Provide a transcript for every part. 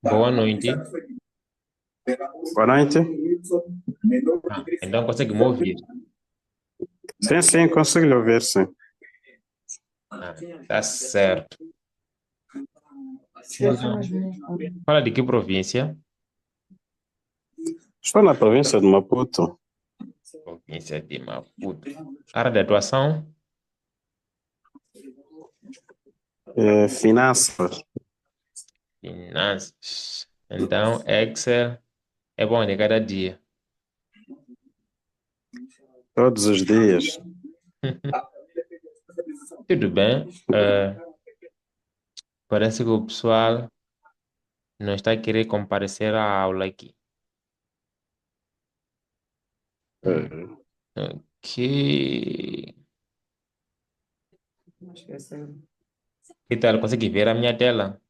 Boa noite. Boa noite. Então consegue me ouvir? Sim, sim, consigo lhe ouvir, sim. Tá certo. Então, fala de que província? Estou na província de Maputo. Província de Maputo. Área de atuação? Finanças, Finanças. Então, Excel é bom de cada dia. todos os dias. Tudo bem. Parece que o pessoal não está a querer comparecer à aula aqui. Eh, Ok. Que tal? Consegue ver a minha tela?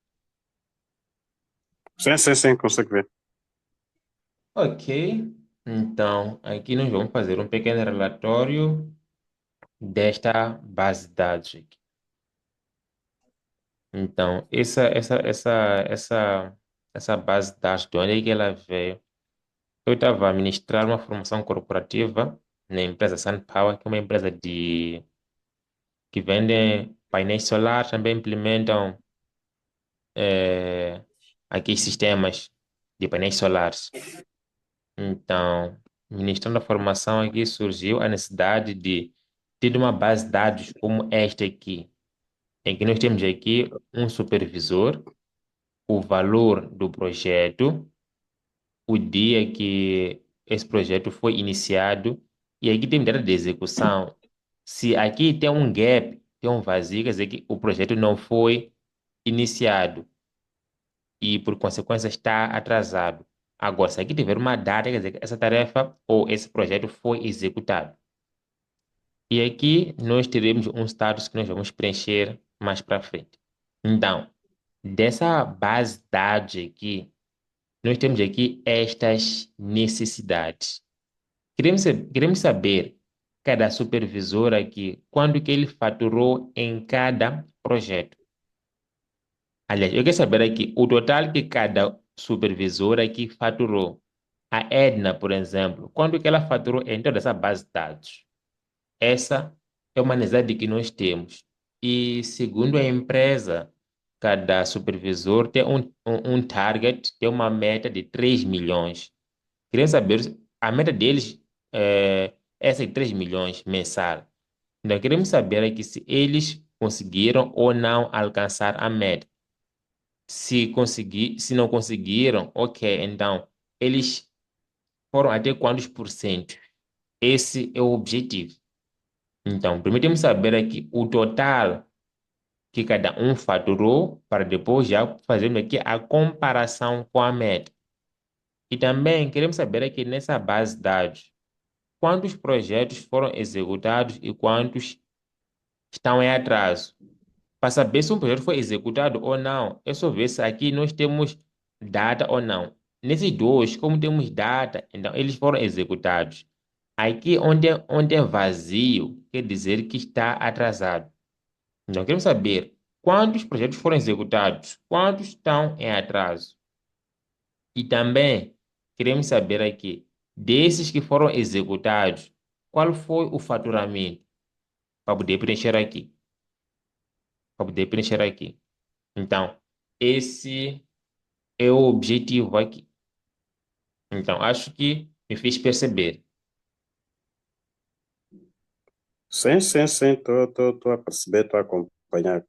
Sim, sim, sim, consigo ver. Ok. Então, aqui nós vamos fazer um pequeno relatório desta base de dados aqui. Então, essa base de dados, de onde é que ela veio? Eu estava a ministrar uma formação corporativa na empresa SunPower, que é uma empresa que vende painéis solares, também implementam eh, aqui sistemas de painéis solares. Então, ministrando a formação aqui, surgiu a necessidade de ter uma base de dados como esta aqui, em que nós temos aqui um supervisor, o valor do projeto, o dia que esse projeto foi iniciado, e aqui tem data de execução. Se aqui tem um gap, tem um vazio, quer dizer que o projeto não foi iniciado e, por consequência, está atrasado. Agora, se aqui tiver uma data, quer dizer que essa tarefa ou esse projeto foi executado. E aqui nós teremos um status que nós vamos preencher mais para frente. Então, dessa base de dados aqui, nós temos aqui estas necessidades. Queremos saber, cada supervisor aqui, quando que ele faturou em cada projeto. Aliás, eu quero saber aqui o total que cada supervisor aqui faturou. A Edna, por exemplo, quando que ela faturou em toda essa base de dados? Essa é uma necessidade que nós temos. E segundo a empresa, cada supervisor tem um target, tem uma meta de 3 milhões. Queria saber a meta deles é essa de 3 milhões mensal. Então, queremos saber aqui se eles conseguiram ou não alcançar a meta. Se não conseguiram, ok, então eles foram até quantos por cento? Esse é o objetivo. Então, primeiro temos que saber aqui o total que cada um faturou para depois já fazermos aqui a comparação com a meta. E também queremos saber aqui nessa base de dados quantos projetos foram executados e quantos estão em atraso. Para saber se um projeto foi executado ou não, é só ver se aqui nós temos data ou não. Nesses dois, como temos data, então eles foram executados. Aqui onde é vazio, quer dizer que está atrasado. Então, queremos saber quantos projetos foram executados, quantos estão em atraso. E também queremos saber aqui, desses que foram executados, qual foi o faturamento para poder preencher aqui, para poder preencher aqui. Então, esse é o objetivo aqui. Então, acho que me fiz perceber. Sim, sim, sim, estou a perceber, estou a acompanhar.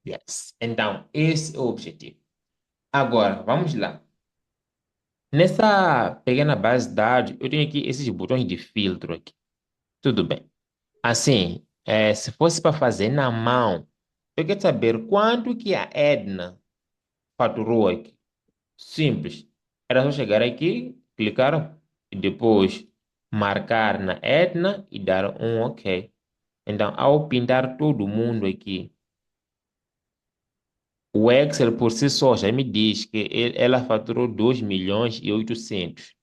Yes. Então, esse é o objetivo. Agora, vamos lá. Nessa pequena base de dados, eu tenho aqui esses botões de filtro aqui. Tudo bem. Assim, se fosse para fazer na mão, eu quero saber quanto que a Edna faturou aqui. Simples. Era só chegar aqui, clicar e depois marcar na Edna e dar um OK. Então, ao pintar todo mundo aqui, o Excel por si só já me diz que ela faturou 2 milhões e 800.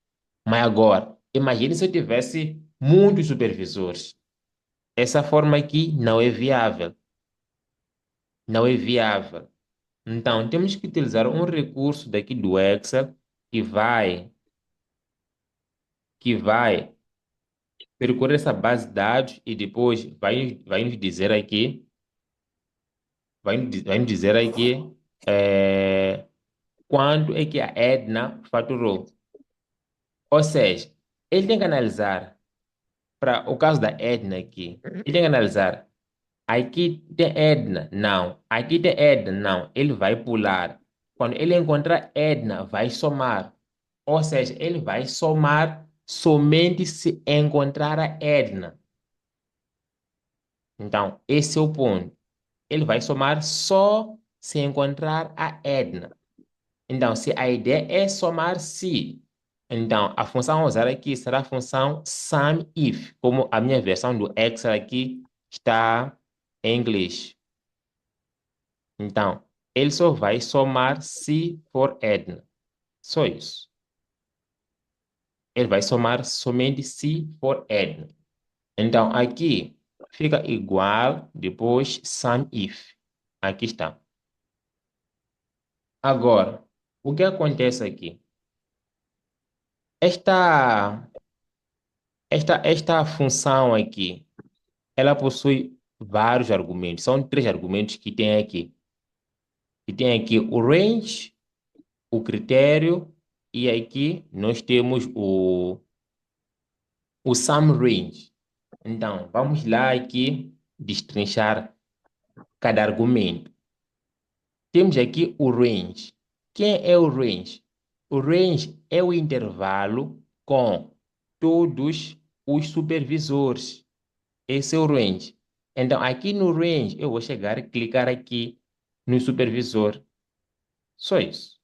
Mas agora, imagine se eu tivesse muitos supervisores. Essa forma aqui não é viável. Não é viável. Então, temos que utilizar um recurso daqui do Excel que vai percorrer essa base de dados e depois vai nos dizer aqui, vai nos dizer aqui quanto é que a Edna faturou. Ou seja, ele tem que analisar, para o caso da Edna aqui, ele tem que analisar, aqui tem Edna, não. Aqui tem Edna, não. Ele vai pular. Quando ele encontrar Edna, vai somar. Ou seja, ele vai somar somente se encontrar a Edna. Então, esse é o ponto. Ele vai somar só se encontrar a Edna. Então, se a ideia é somar se, então a função a usar aqui será a função SUMIF, como a minha versão do Excel aqui está em inglês. Então, ele só vai somar se for Edna. Só isso. Ele vai somar somente se for Edna. Então, aqui fica igual, depois SUMIF. Aqui está. Agora, o que acontece aqui? Esta, esta função aqui, ela possui vários argumentos. São três argumentos que tem aqui. Que tem aqui o range, o critério, e aqui nós temos o sum range. Então, vamos lá aqui destrinchar cada argumento. Temos aqui o range. Quem é o range? O range é o intervalo com todos os supervisores. Esse é o range. Então, aqui no range, eu vou chegar e clicar aqui no supervisor. Só isso.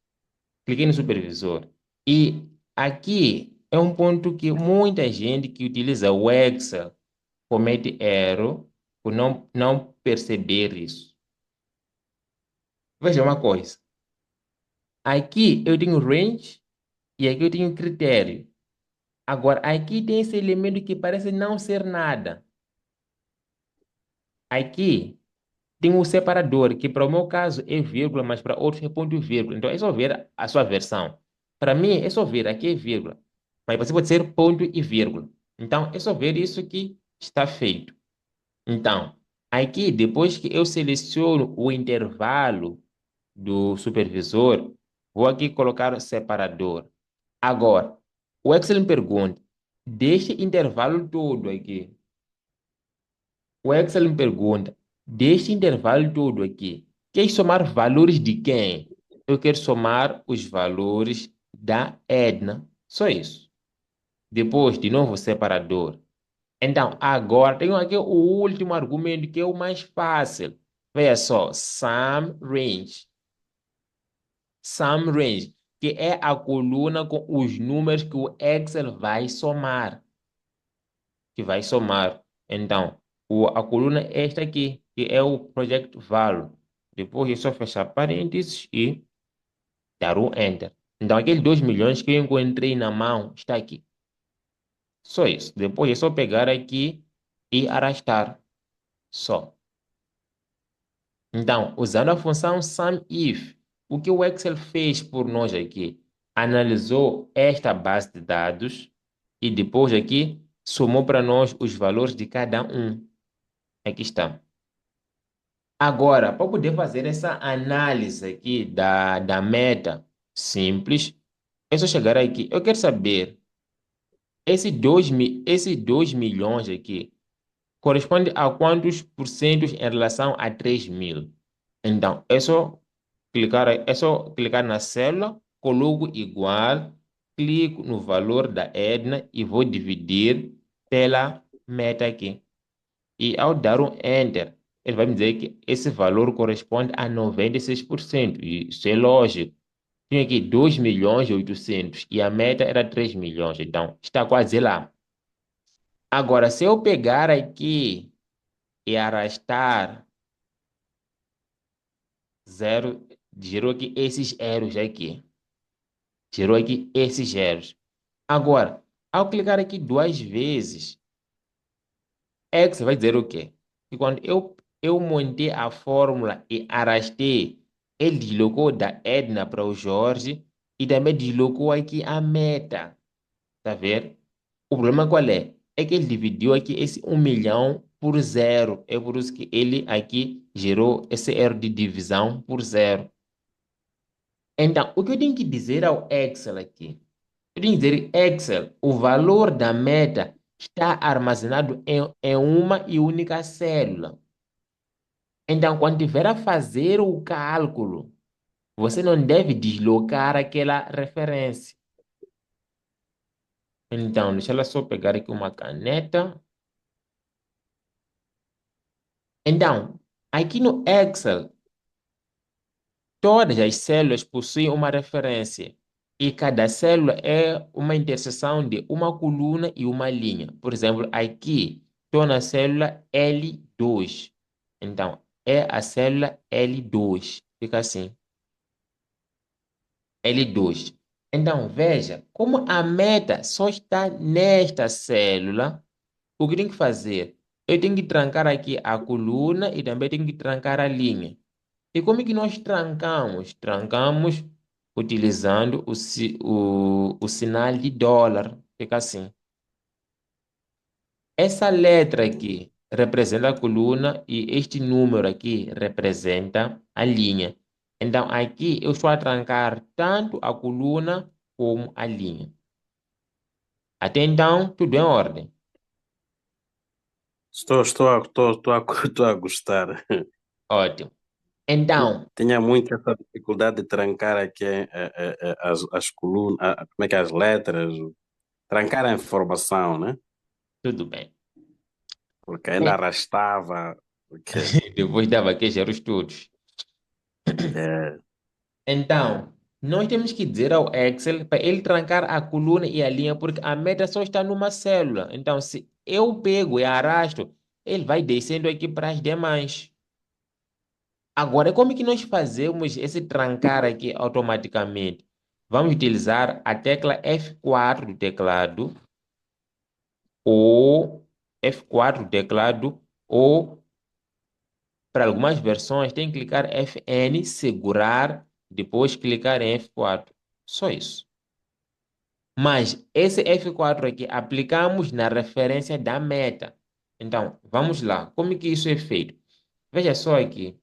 Cliquei no supervisor. E aqui é um ponto que muita gente que utiliza o Excel comete erro por não perceber isso. Veja uma coisa. Aqui eu tenho range e aqui eu tenho critério. Agora, aqui tem esse elemento que parece não ser nada. Aqui tem um separador, que para o meu caso é vírgula, mas para outros é ponto e vírgula. Então é só ver a sua versão. Para mim é só ver, aqui é vírgula. Mas você pode ser ponto e vírgula. Então é só ver isso que está feito. Então, aqui depois que eu seleciono o intervalo do supervisor, vou aqui colocar o separador. Agora, o Excel me pergunta, deste intervalo todo aqui, o Excel me pergunta, deste intervalo todo aqui, quer somar valores de quem? Eu quero somar os valores da Edna. Só isso. Depois, de novo, o separador. Então, agora tenho aqui o último argumento, que é o mais fácil. Veja só, sum range. Sum range, que é a coluna com os números que o Excel vai somar. Que vai somar. Então, a coluna é esta aqui, que é o project value. Depois é só fechar parênteses e dar um enter. Então, aquele 2 milhões que eu encontrei na mão está aqui. Só isso. Depois é só pegar aqui e arrastar. Só. Então, usando a função SUMIF, o que o Excel fez por nós aqui? Analisou esta base de dados e depois aqui somou para nós os valores de cada um. Aqui está. Agora, para poder fazer essa análise aqui da meta simples, é só chegar aqui. Eu quero saber, esse 2 milhões aqui corresponde a quantos por cento em relação a 3 mil? Então, é só clicar na célula, coloco igual, clico no valor da Edna e vou dividir pela meta aqui. E ao dar um Enter, ele vai me dizer que esse valor corresponde a 96%. E isso é lógico. Tinha aqui 2 milhões e 800 e a meta era 3 milhões. Então, está quase lá. Agora, se eu pegar aqui e arrastar zero, gerou aqui esses zeros aqui. Gerou aqui esses zeros. Agora, ao clicar aqui duas vezes, Excel vai dizer o quê? Que quando eu montei a fórmula e arrastei, ele deslocou da Edna para o Jorge e também deslocou aqui a meta, tá vendo? O problema qual é? É que ele dividiu aqui esse 1 milhão por zero. É por isso que ele aqui gerou esse erro de divisão por zero. Então, o que eu tenho que dizer ao Excel aqui? Eu tenho que dizer, Excel, o valor da meta está armazenado em uma e única célula. Então, quando tiver a fazer o cálculo, você não deve deslocar aquela referência. Então, deixa eu só pegar aqui uma caneta. Então, aqui no Excel, todas as células possuem uma referência e cada célula é uma interseção de uma coluna e uma linha. Por exemplo, aqui estou na célula L2. Então, é a célula L2. Fica assim, L2. Então, veja, como a meta só está nesta célula, o que eu tenho que fazer? Eu tenho que trancar aqui a coluna e também tenho que trancar a linha. E como é que nós trancamos? Trancamos utilizando o sinal de dólar. Fica assim. Essa letra aqui representa a coluna e este número aqui representa a linha. Então, aqui eu estou a trancar tanto a coluna como a linha. Até então, tudo em ordem. Estou a gostar. Ótimo. Então, Tinha muito essa dificuldade de trancar aqui as colunas, como é que é, as letras, trancar a informação, né? tudo bem. Porque ainda arrastava. Porque, Depois dava que gerar os estudos. é, Então, nós temos que dizer ao Excel para ele trancar a coluna e a linha, porque a meta só está numa célula. Então, se eu pego e arrasto, ele vai descendo aqui para as demais. Agora, como é que nós fazemos esse trancar aqui automaticamente? Vamos utilizar a tecla F4 do teclado, ou F4 do teclado, ou para algumas versões tem que clicar Fn, segurar, depois clicar em F4. Só isso. Mas esse F4 aqui aplicamos na referência da meta. Então, vamos lá. Como é que isso é feito? Veja só aqui.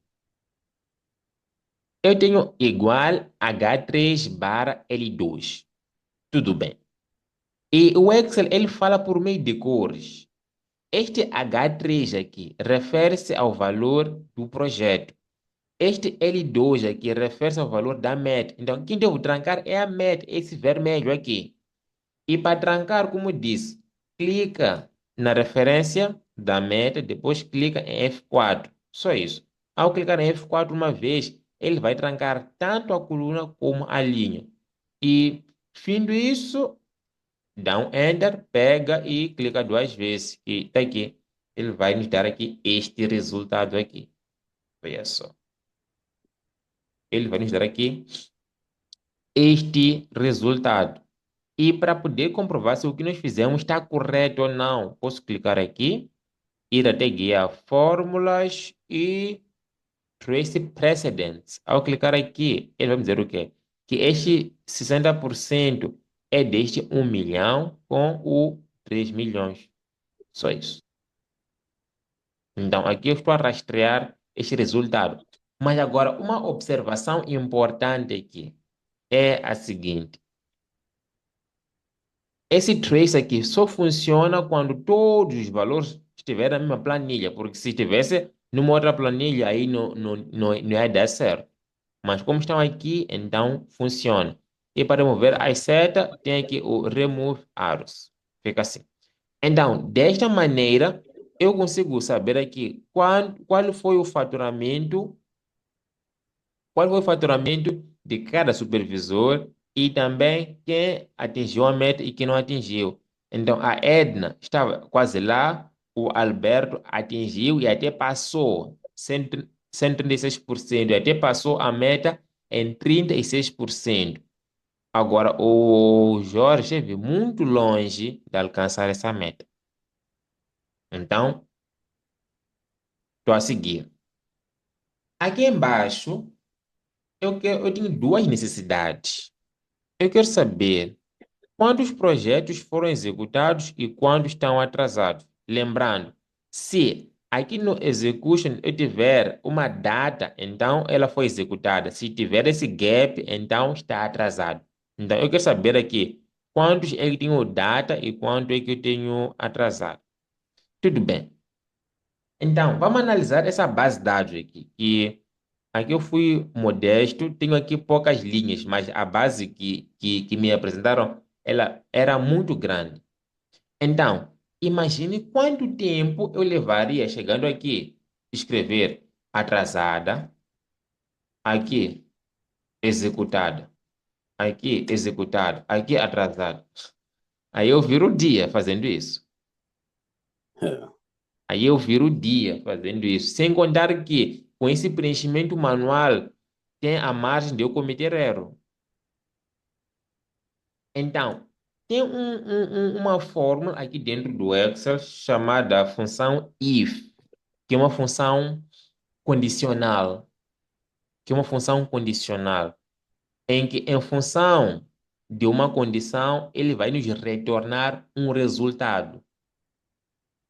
Eu tenho igual H3 barra L2. Tudo bem. E o Excel, ele fala por meio de cores. Este H3 aqui refere-se ao valor do projeto. Este L2 aqui refere-se ao valor da meta. Então, quem devo trancar é a meta, esse vermelho aqui. E para trancar, como disse, clica na referência da meta, depois clica em F4. Só isso. Ao clicar em F4 uma vez, ele vai trancar tanto a coluna como a linha. E, findo isso, dá um Enter, pega e clica duas vezes. E tá aqui. Ele vai nos dar aqui este resultado aqui. Olha só. Ele vai nos dar aqui este resultado. E para poder comprovar se o que nós fizemos está correto ou não, posso clicar aqui, ir até guia fórmulas e trace precedents. Ao clicar aqui, ele vai me dizer o quê? Que este 60% é deste 1 milhão com o 3 milhões. Só isso. Então, aqui eu estou a rastrear este resultado. Mas agora, uma observação importante aqui é a seguinte. Esse trace aqui só funciona quando todos os valores estiverem na mesma planilha, porque se estivesse numa outra planilha, aí não ia dar certo. Mas como estão aqui, então funciona. E para remover as setas, tem aqui o Remove Arrows. Fica assim. Então, desta maneira, eu consigo saber aqui qual foi o faturamento, qual foi o faturamento de cada supervisor e também quem atingiu a meta e quem não atingiu. Então, a Edna estava quase lá, o Alberto atingiu e até passou 136%, e até passou a meta em 36%. Agora, o Jorge esteve muito longe de alcançar essa meta. Então, estou a seguir. Aqui embaixo, eu tenho duas necessidades. Eu quero saber quantos projetos foram executados e quantos estão atrasados. Lembrando, se aqui no execution eu tiver uma data, então ela foi executada. Se tiver esse gap, então está atrasado. Então eu quero saber aqui quantos é que tenho data e quanto é que eu tenho atrasado. Tudo bem. Então, vamos analisar essa base de dados aqui, que aqui eu fui modesto, tenho aqui poucas linhas, mas a base que me apresentaram, ela era muito grande. Então, imagine quanto tempo eu levaria chegando aqui, escrever atrasada, aqui executada, aqui executada, aqui atrasada. Aí eu viro o dia fazendo isso. É. Aí eu viro o dia fazendo isso. Sem contar que com esse preenchimento manual tem a margem de eu cometer erro. Então, tem uma fórmula aqui dentro do Excel chamada função if, que é uma função condicional, em que em função de uma condição, ele vai nos retornar um resultado.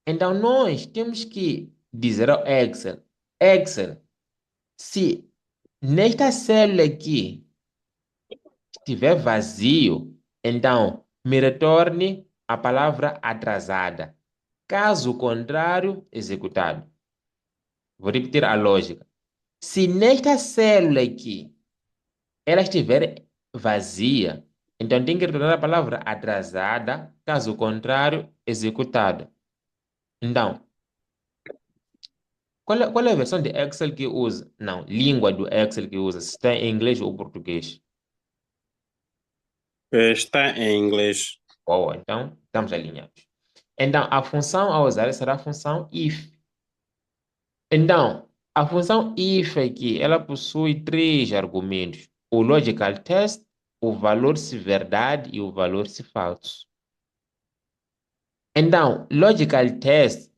Então, nós temos que dizer ao Excel, se nesta célula aqui estiver vazio, então me retorne a palavra atrasada. Caso contrário, executado. Vou repetir a lógica. Se nesta célula aqui ela estiver vazia, então tem que retornar a palavra atrasada. Caso contrário, executado. Então, qual é a versão de Excel que usa? Não, língua do Excel que usa, se está em inglês ou português. Está em inglês. Boa, então estamos alinhados. Então, a função a usar será a função if. Então, a função if aqui, ela possui três argumentos: o logical test, o valor se verdade e o valor se falso. Então, logical test,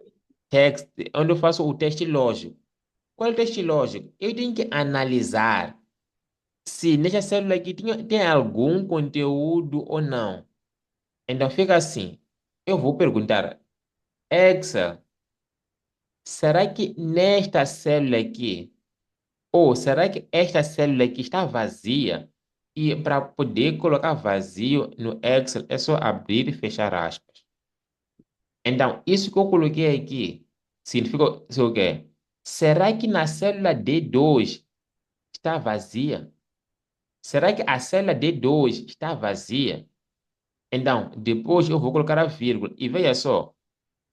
text, onde eu faço o teste lógico. Qual é o teste lógico? Eu tenho que analisar se nessa célula aqui tem algum conteúdo ou não. Então, fica assim. Eu vou perguntar, Excel, será que nesta célula aqui, ou será que esta célula aqui está vazia? E para poder colocar vazio no Excel, é só abrir e fechar aspas. Então, isso que eu coloquei aqui significa o quê? Será que na célula D2 está vazia? Será que a célula D2 está vazia? Então, depois eu vou colocar a vírgula. E veja só,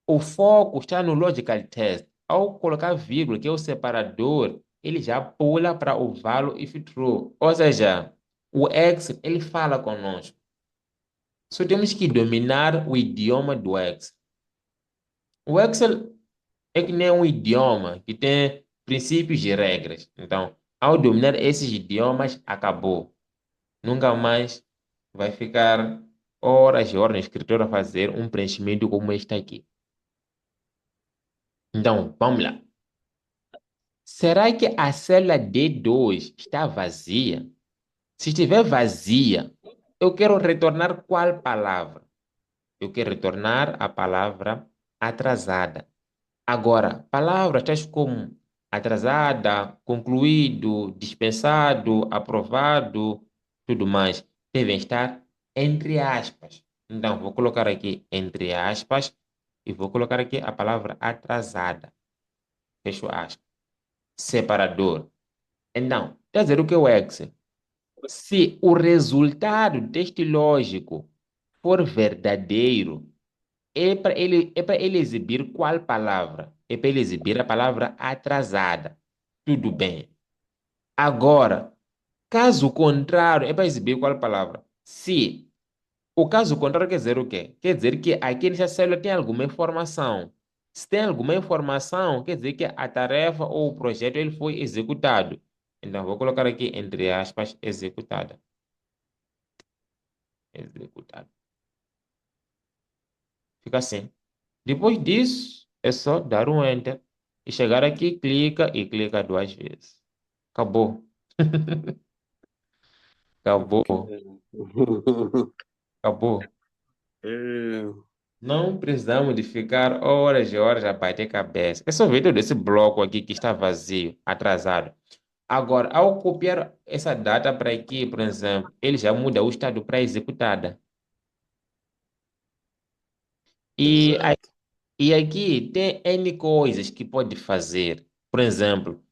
o foco está no logical test. Ao colocar vírgula, que é o separador, ele já pula para o value if true. Ou seja, o Excel, ele fala conosco. Só temos que dominar o idioma do Excel. O Excel é que nem um idioma que tem princípios e regras. Então, ao dominar esses idiomas, acabou. Nunca mais vai ficar horas e horas no escritório a fazer um preenchimento como este aqui. Então, vamos lá. Será que a célula D2 está vazia? Se estiver vazia, eu quero retornar qual palavra? Eu quero retornar a palavra atrasada. Agora, palavras tais como atrasada, concluído, dispensado, aprovado, tudo mais, devem estar entre aspas. Então, vou colocar aqui entre aspas e vou colocar aqui a palavra atrasada. Fecho aspas. Separador. Então, quer dizer o que é o Excel? Se o resultado deste lógico for verdadeiro, é para ele exibir qual palavra? É para ele exibir a palavra atrasada. Tudo bem. Agora, caso contrário, é para exibir qual palavra? Se o caso contrário quer dizer o quê? Quer dizer que aqui nessa célula tem alguma informação. Se tem alguma informação, quer dizer que a tarefa ou o projeto ele foi executado. Então, vou colocar aqui entre aspas, executada. Executado. Fica assim. Depois disso, é só dar um Enter e chegar aqui, clica e clica duas vezes. Acabou. Acabou, acabou. Eh, Não precisamos de ficar horas e horas a bater cabeça. É só ver todo esse bloco aqui que está vazio, atrasado. Agora, ao copiar essa data para aqui, por exemplo, ele já muda o estado para executada. E, a- Exato. e aqui tem N coisas que pode fazer. Por exemplo,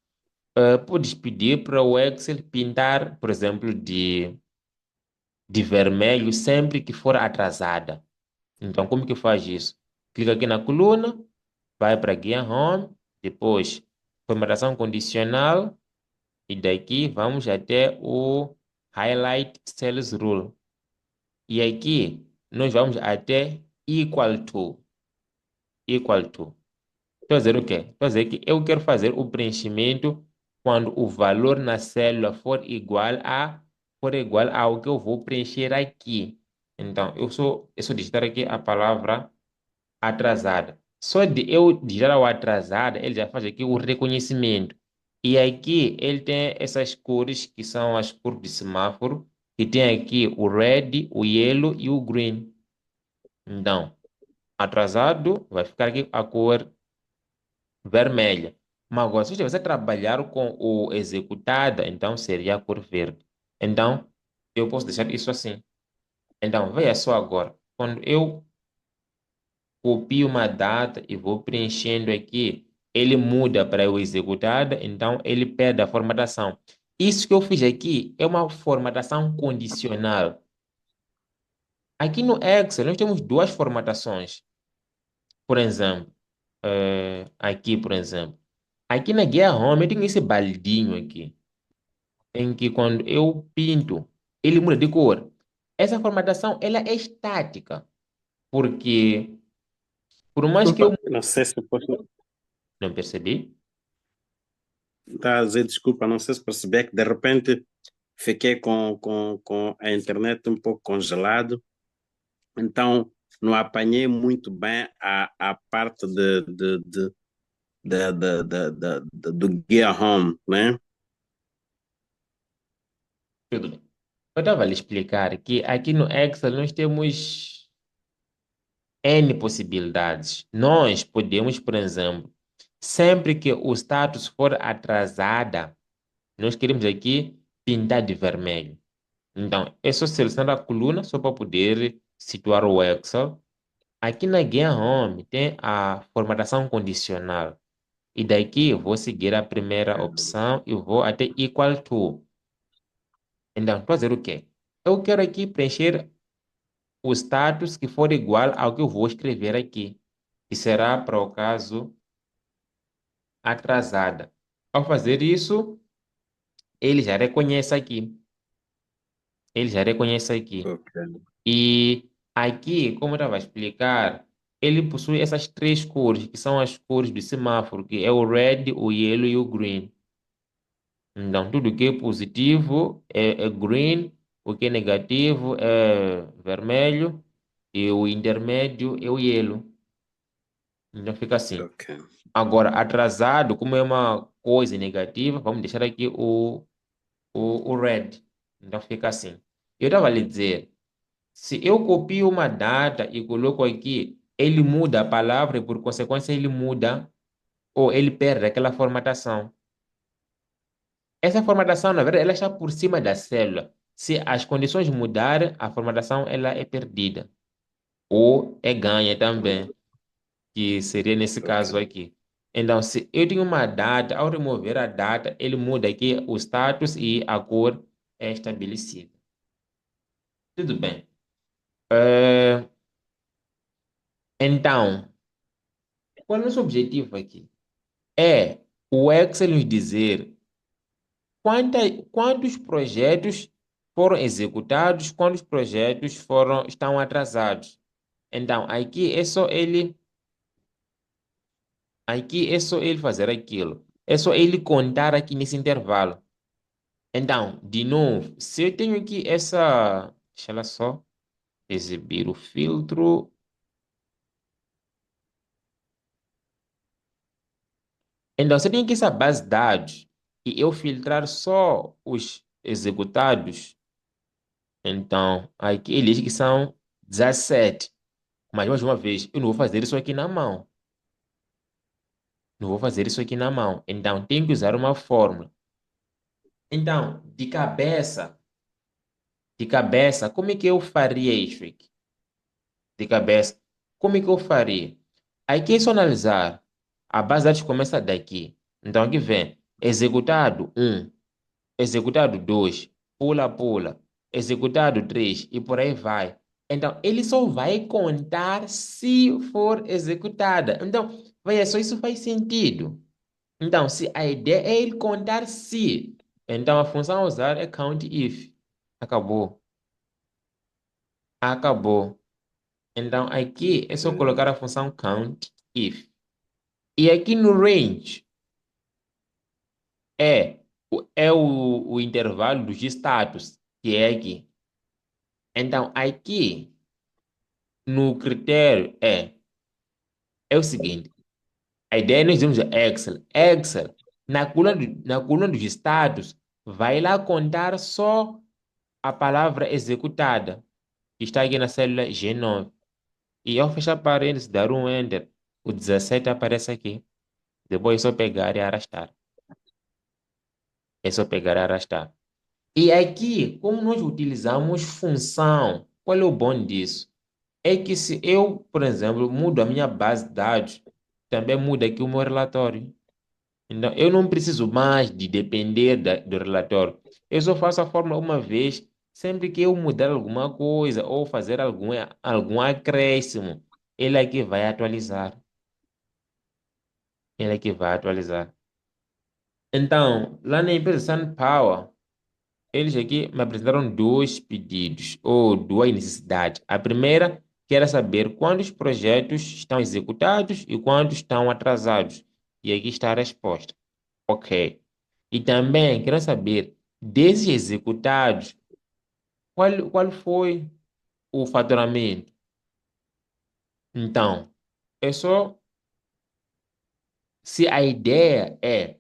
podes pedir para o Excel pintar, por exemplo, de vermelho sempre que for atrasada. Então, como que faz isso? Clica aqui na coluna, vai para Guia Home, depois formatação condicional, e daqui vamos até o Highlight Cells Rule. E aqui nós vamos até equal to, equal to. Estou a dizer o quê? Estou a dizer que eu quero fazer o preenchimento quando o valor na célula for igual ao que eu vou preencher aqui. Então, eu só digitar aqui a palavra atrasada. Só de eu digitar o atrasada, ele já faz aqui o reconhecimento. E aqui ele tem essas cores que são as cores de semáforo, que tem aqui o red, o yellow e o green. Então, atrasado vai ficar aqui a cor vermelha. Mas agora, se você trabalhar com o executada, então seria a cor verde. Então, eu posso deixar isso assim. Então, veja só agora. Quando eu copio uma data e vou preenchendo aqui, ele muda para o executada, então ele perde a formatação. Isso que eu fiz aqui é uma formatação condicional. Aqui no Excel, nós temos duas formatações. Por exemplo, aqui, por exemplo. Aqui na guia Home, eu tenho esse baldinho aqui, em que quando eu pinto, ele muda de cor. Essa formatação, ela é estática, porque por mais que eu Desculpa, não sei se não percebi, está a dizer desculpa, não sei se perceber que de repente fiquei com a internet um pouco congelado, então não apanhei muito bem a parte do Gear Home, né? tudo bem. Eu estava a lhe explicar que aqui no Excel nós temos N possibilidades. Nós podemos, por exemplo, sempre que o status for atrasada, nós queremos aqui pintar de vermelho. Então, é só selecionar a coluna só para poder situar o Excel. Aqui na Guia Home tem a formatação condicional. E daqui eu vou seguir a primeira opção e vou até equal to. Então, estou a dizer o quê? Eu quero aqui preencher o status que for igual ao que eu vou escrever aqui, que será, para o caso, atrasada. Ao fazer isso, ele já reconhece aqui. Ele já reconhece aqui. Ok, E aqui, como eu estava a explicar, ele possui essas três cores, que são as cores do semáforo, que é o red, o yellow e o green. Então, tudo que é positivo é green, o que é negativo é vermelho e o intermédio é o yellow. Então, fica assim. ok. Agora, atrasado, como é uma coisa negativa, vamos deixar aqui o red. Então, fica assim. Eu estava a lhe dizer. Se eu copio uma data e coloco aqui, ele muda a palavra e, por consequência, ele muda ou ele perde aquela formatação. Essa formatação, na verdade, ela está por cima da célula. Se as condições mudarem, a formatação ela é perdida ou é ganha também, que seria nesse caso Ok. aqui. Então, se eu tenho uma data, ao remover a data, ele muda aqui o status e a cor é estabelecida. Tudo bem. Eh, então, qual é o nosso objetivo aqui? É o Excel nos dizer quantos projetos foram executados, quantos projetos estão atrasados. Então, aqui é só ele fazer aquilo. É só ele contar aqui nesse intervalo. Então, de novo, se eu tenho aqui deixa ela só exibir o filtro. Então, se eu tenho aqui essa base de dados e eu filtrar só os executados, Então, aqui ele diz que são 17. Mas, mais uma vez, eu não vou fazer isso aqui na mão. Não vou fazer isso aqui na mão. Então, tenho que usar uma fórmula. Então, de cabeça, como é que eu faria isso aqui? De cabeça, como é que eu faria? Aqui é só analisar. A base de dados começa daqui. Então, aqui vem executado um, executado 2, pula, pula, executado 3 e por aí vai. Então, ele só vai contar se for executada. Então, veja só, isso faz sentido. Então, se a ideia é ele contar se, então a função a usar é count if. Acabou. Acabou. Então, aqui é só colocar a função count if. E aqui no range é o intervalo dos status, que é aqui. Então, aqui no critério é o seguinte: a ideia nós temos Excel. Excel, na coluna dos status, vai lá contar só a palavra executada, que está aqui na célula G9. E ao fechar parênteses, dar um Enter, o 17 aparece aqui. Depois é só pegar e arrastar. É só pegar e arrastar. E aqui, como nós utilizamos função, qual é o bom disso? É que se eu, por exemplo, mudo a minha base de dados, também muda aqui o meu relatório. Então, eu não preciso mais de depender do relatório. Eu só faço a fórmula uma vez, sempre que eu mudar alguma coisa ou fazer algum acréscimo, ele aqui vai atualizar. Ele aqui vai atualizar. Então, lá na empresa SunPower, eles aqui me apresentaram dois pedidos, ou duas necessidades. A primeira, que era saber quantos projetos estão executados e quantos estão atrasados. E aqui está a resposta. Ok. E também quero saber, desses executados, qual foi o faturamento? Então, é só se a ideia é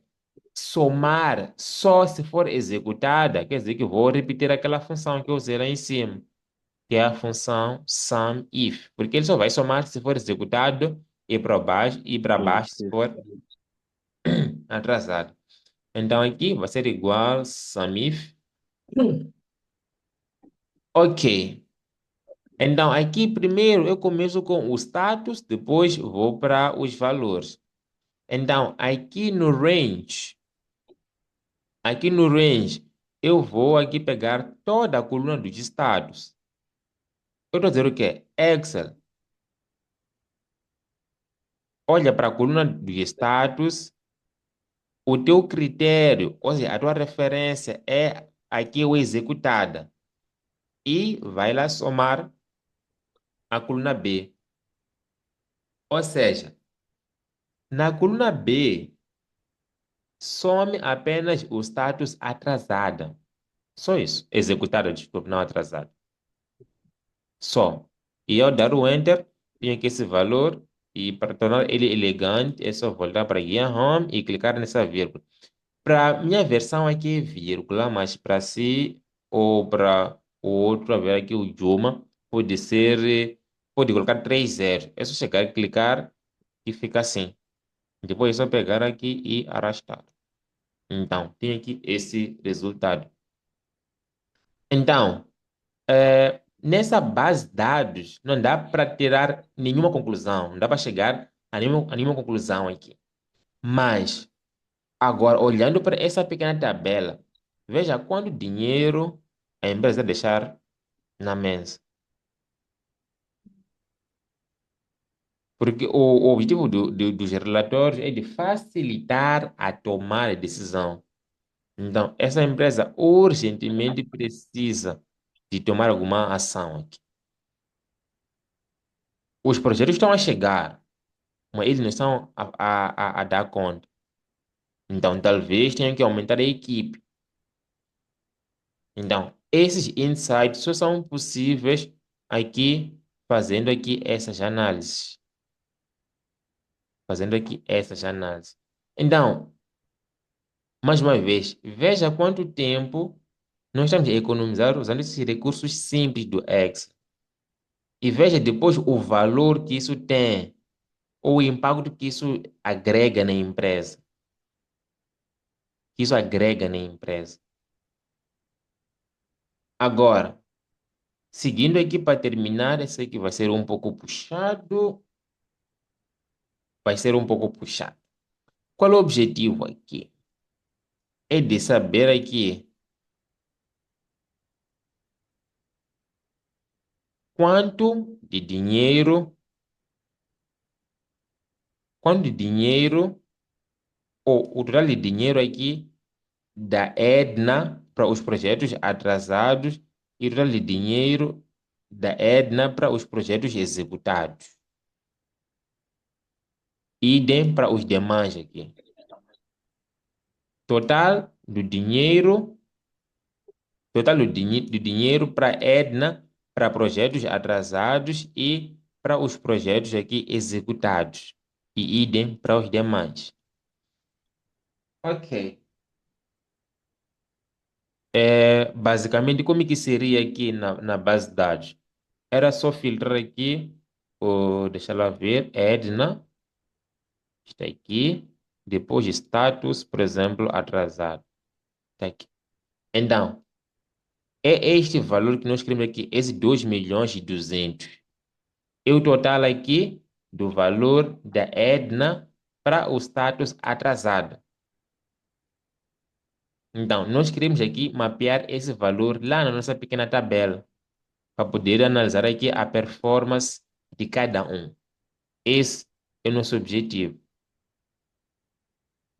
somar só se for executada, quer dizer que eu vou repetir aquela função que eu usei lá em cima, que é a função SUMIF, porque ele só vai somar se for executado e para Sim, baixo se sim. for atrasado. Então aqui vai ser igual SUMIF. Ok. Então aqui primeiro eu começo com o status, depois vou para os valores. Então aqui no range, eu vou aqui pegar toda a coluna dos status. Eu estou a dizer o quê? Excel, olha para a coluna dos status, o teu critério, ou seja, a tua referência é aqui o executada. E vai lá somar a coluna B. Ou seja, na coluna B, some apenas o status atrasada. Só isso. Executada, desculpa, não atrasada. Só. E ao dar o Enter, tem aqui esse valor. E para tornar ele elegante, é só voltar para guia Home e clicar nessa vírgula. Para minha versão aqui é vírgula, mas para si ou para o outro, a ver aqui o Juma, pode ser, pode colocar 3 zeros. É só chegar, clicar e fica assim. Depois é só pegar aqui e arrastar. Então, tem aqui esse resultado. Então, nessa base de dados, não dá para tirar nenhuma conclusão, não dá para chegar a nenhuma conclusão aqui. Mas, agora, olhando para essa pequena tabela, veja quanto dinheiro a empresa deixar na mesa. Porque o objetivo dos relatórios é de facilitar a tomada de decisão. Então, essa empresa urgentemente precisa de tomar alguma ação aqui. Os projetos estão a chegar, mas eles não estão a dar conta. Então, talvez tenha que aumentar a equipe. Então, esses insights só são possíveis aqui, fazendo aqui essas análises. Fazendo aqui essas análises. Então, mais uma vez, veja quanto tempo Nós estamos a economizar usando esses recursos simples do Excel. E veja depois o valor que isso tem, ou o impacto que isso agrega na empresa. Que isso agrega na empresa. Agora, seguindo aqui para terminar, esse aqui vai ser um pouco puxado. Vai ser um pouco puxado. Qual é o objetivo aqui? É de saber aqui quanto de dinheiro, quanto de dinheiro, ou o total de dinheiro aqui da Edna para os projetos atrasados e o total de dinheiro da Edna para os projetos executados. Idem para os demais aqui. Total do dinheiro, total do dinheiro para Edna para projetos atrasados e para os projetos aqui executados. E idem para os demais. Ok. Basicamente, como é que seria aqui na base de dados? Era só filtrar aqui, deixa lá ver, Edna, está aqui, depois status, por exemplo, atrasado, está aqui. Então, é este valor que nós queremos aqui, esse 2 milhões e 200. É o total aqui do valor da Edna para o status atrasado. Então, nós queremos aqui mapear esse valor lá na nossa pequena tabela, para poder analisar aqui a performance de cada um. Esse é o nosso objetivo.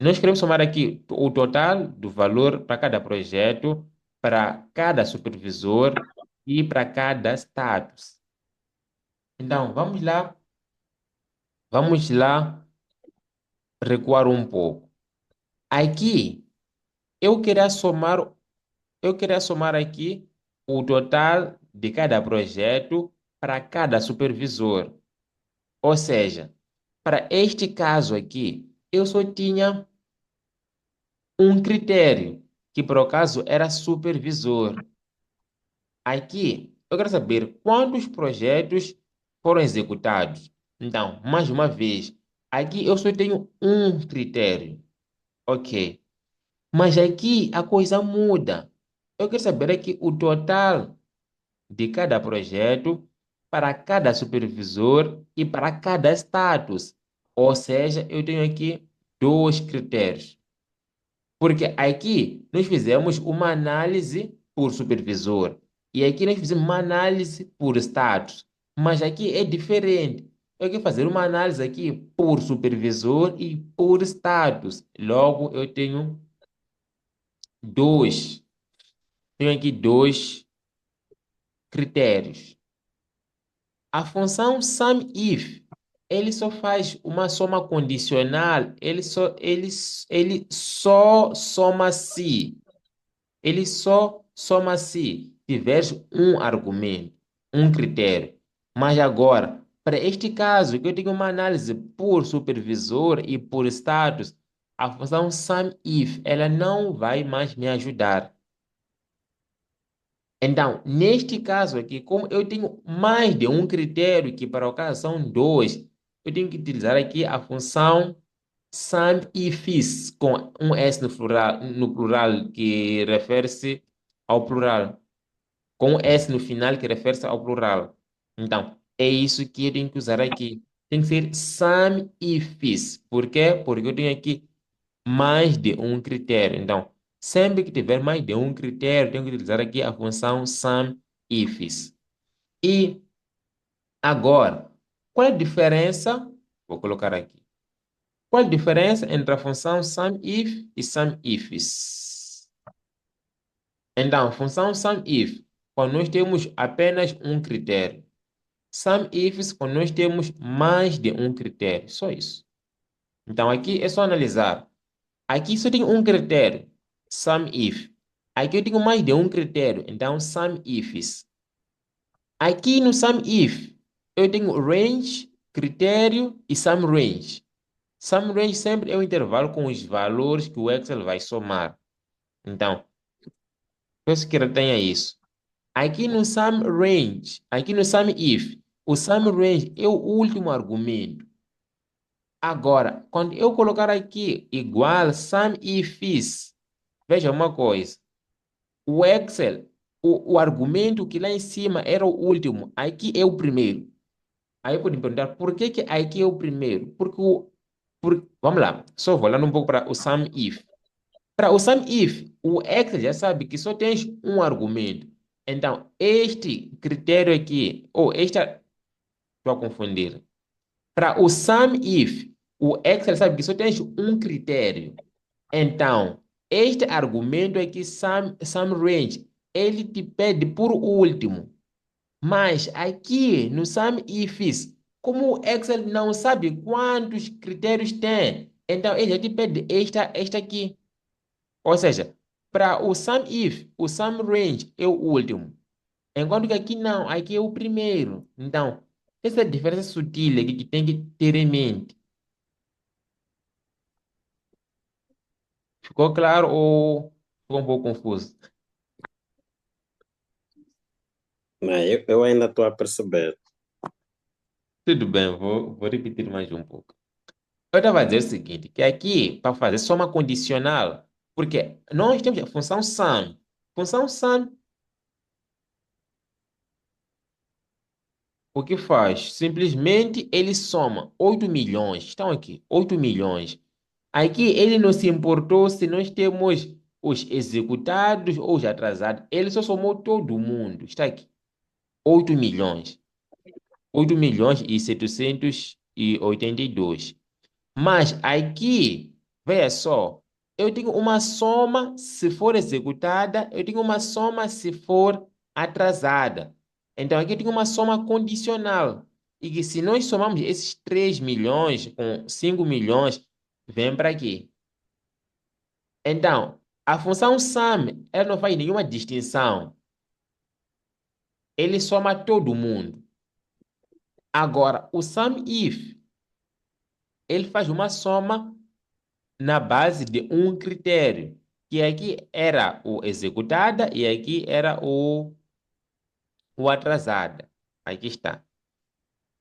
Nós queremos somar aqui o total do valor para cada projeto, para cada supervisor e para cada status. Então, vamos lá recuar um pouco. Aqui, eu queria somar, eu queria somar aqui o total de cada projeto para cada supervisor. Ou seja, para este caso aqui, eu só tinha um critério, que por acaso era supervisor. Aqui, eu quero saber quantos projetos foram executados. Então, mais uma vez, aqui eu só tenho um critério. Ok. Mas aqui a coisa muda. Eu quero saber aqui o total de cada projeto para cada supervisor e para cada status. Ou seja, eu tenho aqui dois critérios. Porque aqui nós fizemos uma análise por supervisor e aqui nós fizemos uma análise por status. Mas aqui é diferente. Eu quero fazer uma análise aqui por supervisor e por status. Logo, eu dois, tenho aqui dois critérios. A função SUMIF, ele só faz uma soma condicional, ele só soma se. Ele só soma se tiver um argumento, um critério. Mas agora, para este caso, que eu tenho uma análise por supervisor e por status, a função SUMIF, ela não vai mais me ajudar. Então, neste caso aqui, como eu tenho mais de um critério, que para o caso são dois, eu tenho que utilizar aqui a função SUMIFs, com um S no plural que refere-se ao plural, com um S no final que refere-se ao plural. Então, é isso que eu tenho que usar aqui. Tem que ser SUMIFs. Por quê? Porque eu tenho aqui mais de um critério. Então, sempre que tiver mais de um critério, tenho que utilizar aqui a função SUMIFs. E agora, qual é a diferença? Vou colocar aqui. Qual é a diferença entre a função SUMIF e SUMIFs? Então, a função SUMIF, quando nós temos apenas um critério. SUMIFs, quando nós temos mais de um critério. Só isso. Então, aqui é só analisar. Aqui só tem um critério, SUMIF. Aqui eu tenho mais de um critério, então SUMIFs. Aqui no SUMIF, eu tenho range, critério e SUMRange. SUMRange sempre é o intervalo com os valores que o Excel vai somar. Então, Peço que retenha isso. Aqui no sum range, aqui no sum if, o sum range é o último argumento. Agora, quando eu colocar aqui igual sum ifs, veja uma coisa. O Excel, o argumento que lá em cima era o último, aqui é o primeiro. Aí pode me perguntar por que que aqui é o primeiro? Vamos lá, só voltando um pouco para o sum if. Para o sum if, o Excel já sabe que só tens um argumento. Então, este critério aqui, ou esta, estou a confundir. Para o sum if, o Excel sabe que só tens um critério. Então, este argumento aqui, sum range, ele te pede por último. Mas aqui no sum ifs, como o Excel não sabe quantos critérios tem, então ele já te pede esta aqui. Ou seja, para o sum if, o sum range é o último. Enquanto que aqui não, aqui é o primeiro. Então, essa diferença sutil aqui que tem que ter em mente. Ficou claro ou ficou um pouco confuso? Não, eu ainda estou a perceber. Tudo bem, vou repetir mais um pouco. Eu estava a dizer o seguinte, que aqui, para fazer soma condicional, porque nós temos a função sum. Função sum, o que faz? Simplesmente ele soma 8 milhões. Estão aqui, 8 milhões. Aqui ele não se importou se nós temos os executados ou os atrasados. Ele só somou todo mundo. Está aqui, 8 milhões. 8 milhões e 782. Mas aqui, veja só, eu tenho uma soma se for executada, eu tenho uma soma se for atrasada. Então aqui eu tenho uma soma condicional. E que se nós somamos esses 3 milhões com 5 milhões, vem para aqui. Então, a função sum, ela não faz nenhuma distinção. Ele soma todo mundo. Agora, o sum if, ele faz uma soma na base de um critério, que aqui era o executada e aqui era o atrasada. Aqui está.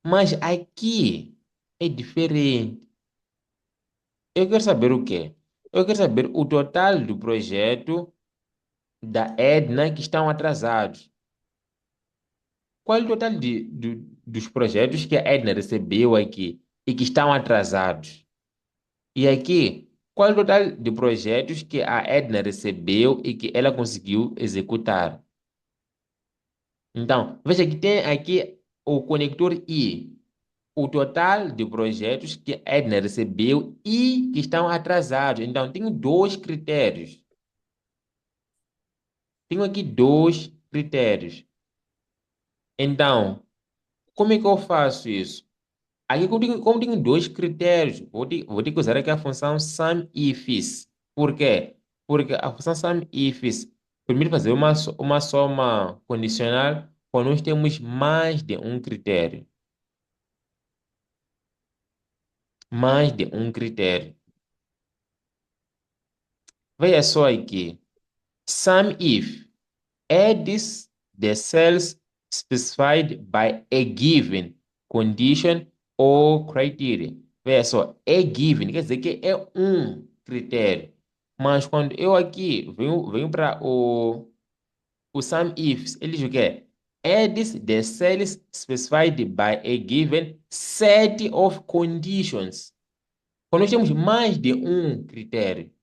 Mas aqui é diferente. Eu quero saber o quê? Eu quero saber o total do projeto da Edna que estão atrasados. Qual é o total dos projetos que a Edna recebeu aqui e que estão atrasados? E aqui, qual é o total de projetos que a Edna recebeu e que ela conseguiu executar? Então, veja que tem aqui o conector I, o total de projetos que a Edna recebeu e que estão atrasados. Então, tenho dois critérios. Tenho aqui dois critérios. Então, como é que eu faço isso? Aqui, como tenho dois critérios, vou ter que usar aqui a função SUMIFs. Por quê? Porque a função SUMIFs permite fazer uma soma condicional quando nós temos mais de um critério. Mais de um critério. Veja só aqui. SUMIF adds the cells specified by a given condition or criteria. Veja só, é given, quer dizer que é um critério. Mas quando eu aqui venho para o sum ifs, ele diz o quê? Adds the cells specified by a given set of conditions. Quando nós temos mais de um critério.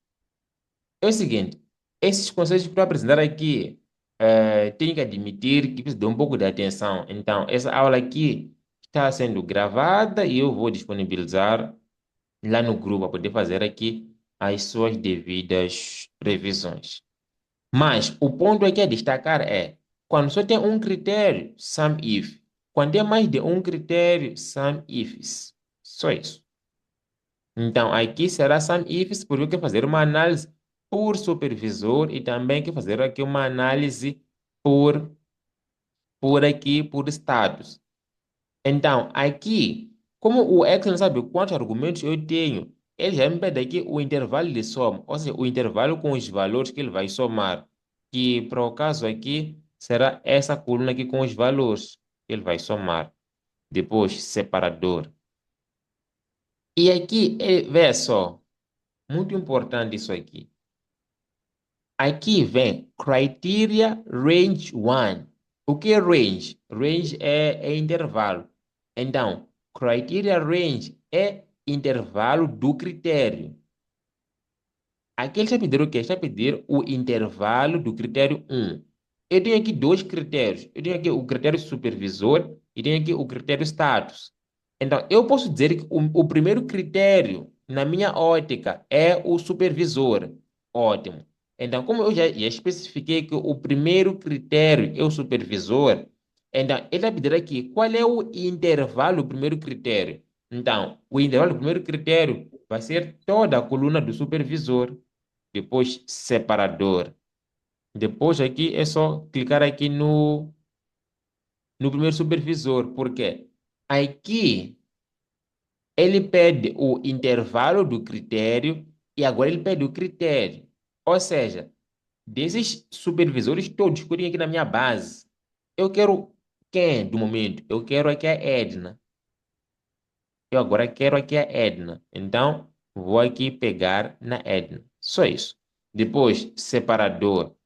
É o seguinte, esses conceitos que estou a apresentar aqui, tenho que admitir que precisa de um pouco de atenção. Então, essa aula aqui está sendo gravada e eu vou disponibilizar lá no grupo para poder fazer aqui as suas devidas revisões. Mas o ponto aqui a destacar é, quando só tem um critério, sum if. Quando tem mais de um critério, sum ifs. Só isso. Então, aqui será sum ifs, porque eu quero fazer uma análise por supervisor e também quero fazer aqui uma análise por, por status. Então, aqui, como o Excel não sabe quantos argumentos eu tenho, ele já me pede aqui o intervalo de soma, ou seja, o intervalo com os valores que ele vai somar, que para o caso aqui será essa coluna aqui com os valores. Ele vai somar. Depois, separador. E aqui, vê só, muito importante isso aqui. Aqui vem Criteria Range 1. O que é range? Range é intervalo. Então, Criteria Range é intervalo do critério. Aqui ele está pedindo o quê? Está pedindo o intervalo do critério 1. Eu tenho aqui dois critérios. Eu tenho aqui o critério supervisor e tenho aqui o critério status. Então, eu posso dizer que o primeiro critério, na minha ótica, é o supervisor. Ótimo. Então, como eu já especifiquei que o primeiro critério é o supervisor, então, ele vai pedir aqui qual é o intervalo do primeiro critério. Então, o intervalo do primeiro critério vai ser toda a coluna do supervisor. Depois, separador. Depois, aqui é só clicar aqui no primeiro supervisor. Por quê? Aqui ele pede o intervalo do critério e agora ele pede o critério. Ou seja, desses supervisores todos que eu tenho aqui na minha base, eu quero quem do momento? Eu quero aqui a Edna. Eu agora quero aqui a Edna. Então, vou aqui pegar na Edna. Só isso. Depois, separador.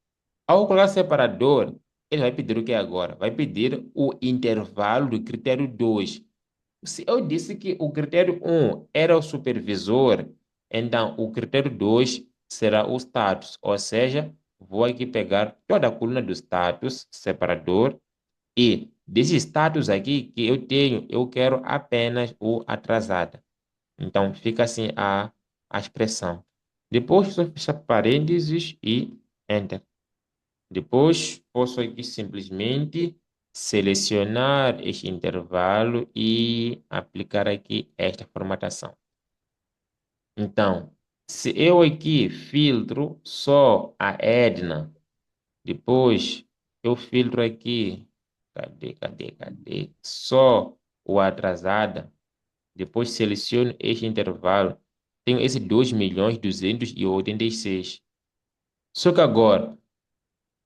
Ao colocar separador, ele vai pedir o que agora? Vai pedir o intervalo do critério 2. Se eu disse que o critério 1 era o supervisor, então o critério 2 será o status, ou seja, vou aqui pegar toda a coluna do status, separador, e desse status aqui que eu tenho, eu quero apenas o atrasada. Então fica assim a expressão. Depois, só fechar parênteses e enter. Depois, posso aqui simplesmente selecionar este intervalo e aplicar aqui esta formatação. Então, se eu aqui filtro só a Edna, depois eu filtro aqui, cadê? Só o atrasada, depois seleciono este intervalo, tenho esse 2.286.000. Só que agora,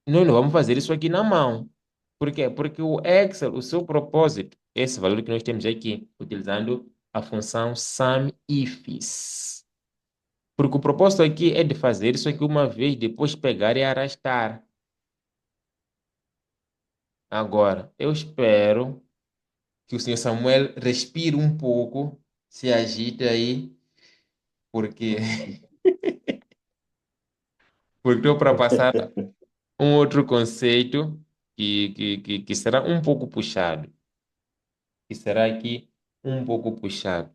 nós não vamos fazer isso aqui na mão. Por quê? Porque o Excel, o seu propósito, esse valor que nós temos aqui, utilizando a função SUMIFs. Porque o propósito aqui é de fazer isso aqui uma vez, depois pegar e arrastar. Agora, eu espero que o senhor Samuel respire um pouco, se agite aí, porque, porque estou para passar um outro conceito que será um pouco puxado. Que será aqui um pouco puxado.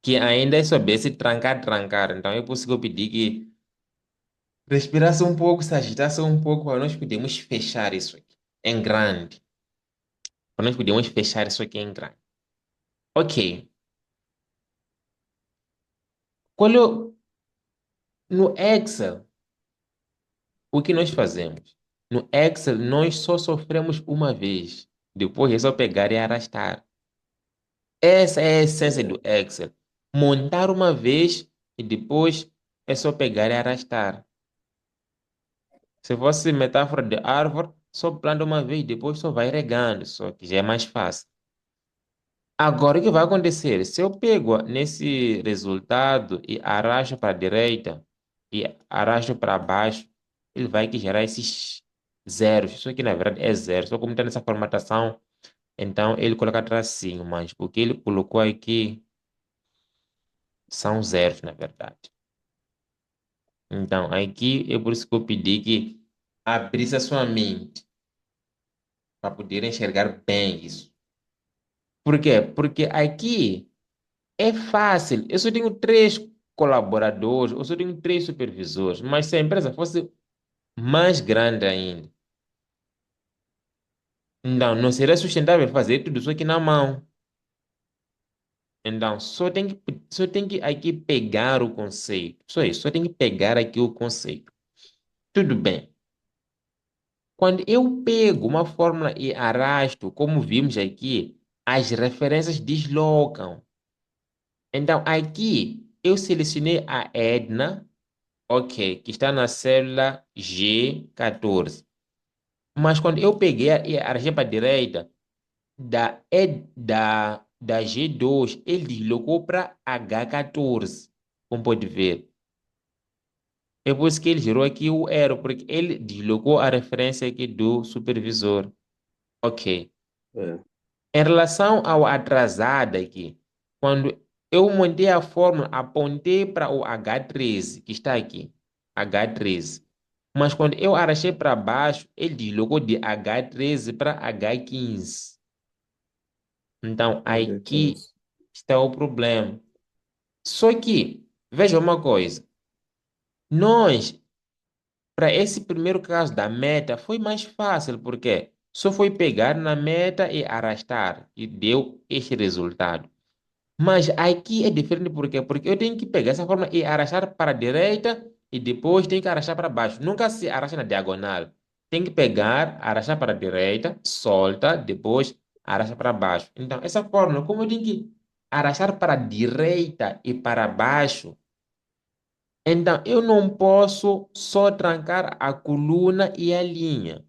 Que ainda é sobre se trancar, trancar. Então é possível pedir que respirasse um pouco, se agitasse um pouco, para nós podermos fechar isso aqui em grande. Para nós podermos fechar isso aqui em grande. Ok. Qual é no Excel, o que nós fazemos? No Excel, nós só sofremos uma vez. Depois é só pegar e arrastar. Essa é a essência do Excel. Montar uma vez e depois é só pegar e arrastar. Se fosse metáfora de árvore, só planta uma vez, depois só vai regando, só que já é mais fácil. Agora, o que vai acontecer? Se eu pego nesse resultado e arrasto para a direita e arrasto para baixo, ele vai que gerar esses zeros. Isso aqui, na verdade, é zero. Só como está nessa formatação, então ele coloca tracinho, mas o que ele colocou aqui são zeros, na verdade. Então, aqui é por isso que eu pedi que abrisse a sua mente para poder enxergar bem isso. Por quê? Porque aqui é fácil. Eu só tenho três colaboradores, eu só tenho três supervisores. Mas se a empresa fosse mais grande ainda, então não seria sustentável fazer tudo isso aqui na mão. Então, só tem que aqui pegar o conceito. Só isso, só tem que pegar aqui o conceito. Tudo bem. Quando eu pego uma fórmula e arrasto, como vimos aqui, as referências deslocam. Então, aqui eu selecionei a Edna ok, que está na célula G14. Mas quando eu peguei e arrastei para a direita, da G2, ele deslocou para H14, como pode ver. É por isso que ele gerou aqui o erro, porque ele deslocou a referência aqui do supervisor. Ok. É, Em relação ao atrasado aqui, quando eu montei a fórmula, apontei para o H13, que está aqui, H13. Mas quando eu arrastei para baixo, ele deslocou de H13 para H15. Então, aqui H15. está o problema. Só que, veja uma coisa, nós, para esse primeiro caso da meta, foi mais fácil, porque só foi pegar na meta e arrastar, e deu este resultado. Mas aqui é diferente por quê? Porque eu tenho que pegar essa forma e arrastar para a direita e depois tenho que arrastar para baixo. Nunca se arrasta na diagonal. Tem que pegar, arrastar para a direita, solta, depois arrasta para baixo. Então, essa forma, como eu tenho que arrastar para a direita e para baixo, então eu não posso só trancar a coluna e a linha.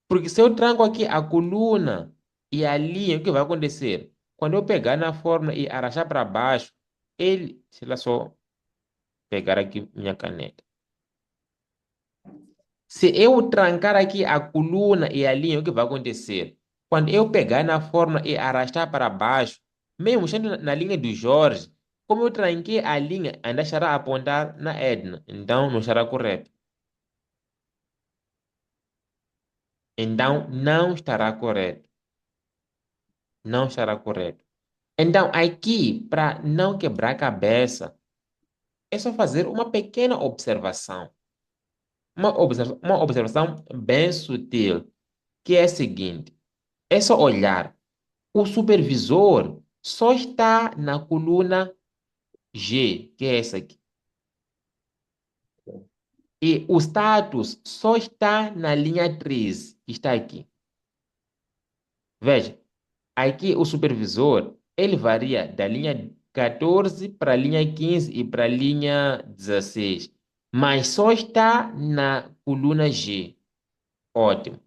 Porque se eu tranco aqui a coluna e a linha, o que vai acontecer? Quando eu pegar na fórmula e arrastar para baixo, ele, se ela só pegar aqui minha caneta. Se eu trancar aqui a coluna e a linha, o que vai acontecer? Quando eu pegar na fórmula e arrastar para baixo, mesmo estando na linha do Jorge, como eu tranquei a linha, ainda estará a apontar na Edna. Então, não estará correto. Então, não estará correto. Não estará correto. Então, aqui, para não quebrar a cabeça, é só fazer uma pequena observação. Uma observação bem sutil, que é a seguinte: é só olhar. O supervisor só está na coluna G, que é essa aqui. E o status só está na linha 13, que está aqui. Veja, aqui o supervisor, ele varia da linha 14 para a linha 15 e para a linha 16, mas só está na coluna G. Ótimo.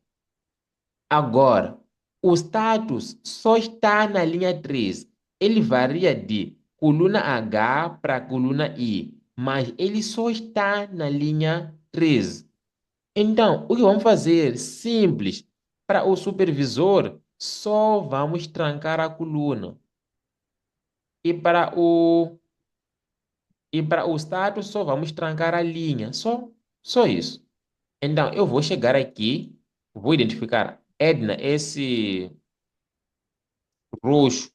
Agora, o status só está na linha 13. Ele varia de coluna H para coluna I, mas ele só está na linha 13. Então, o que vamos fazer? Simples. Para o supervisor, só vamos trancar a coluna. E para o status, só vamos trancar a linha. Só isso. Então, eu vou chegar aqui, vou identificar Edna, esse roxo,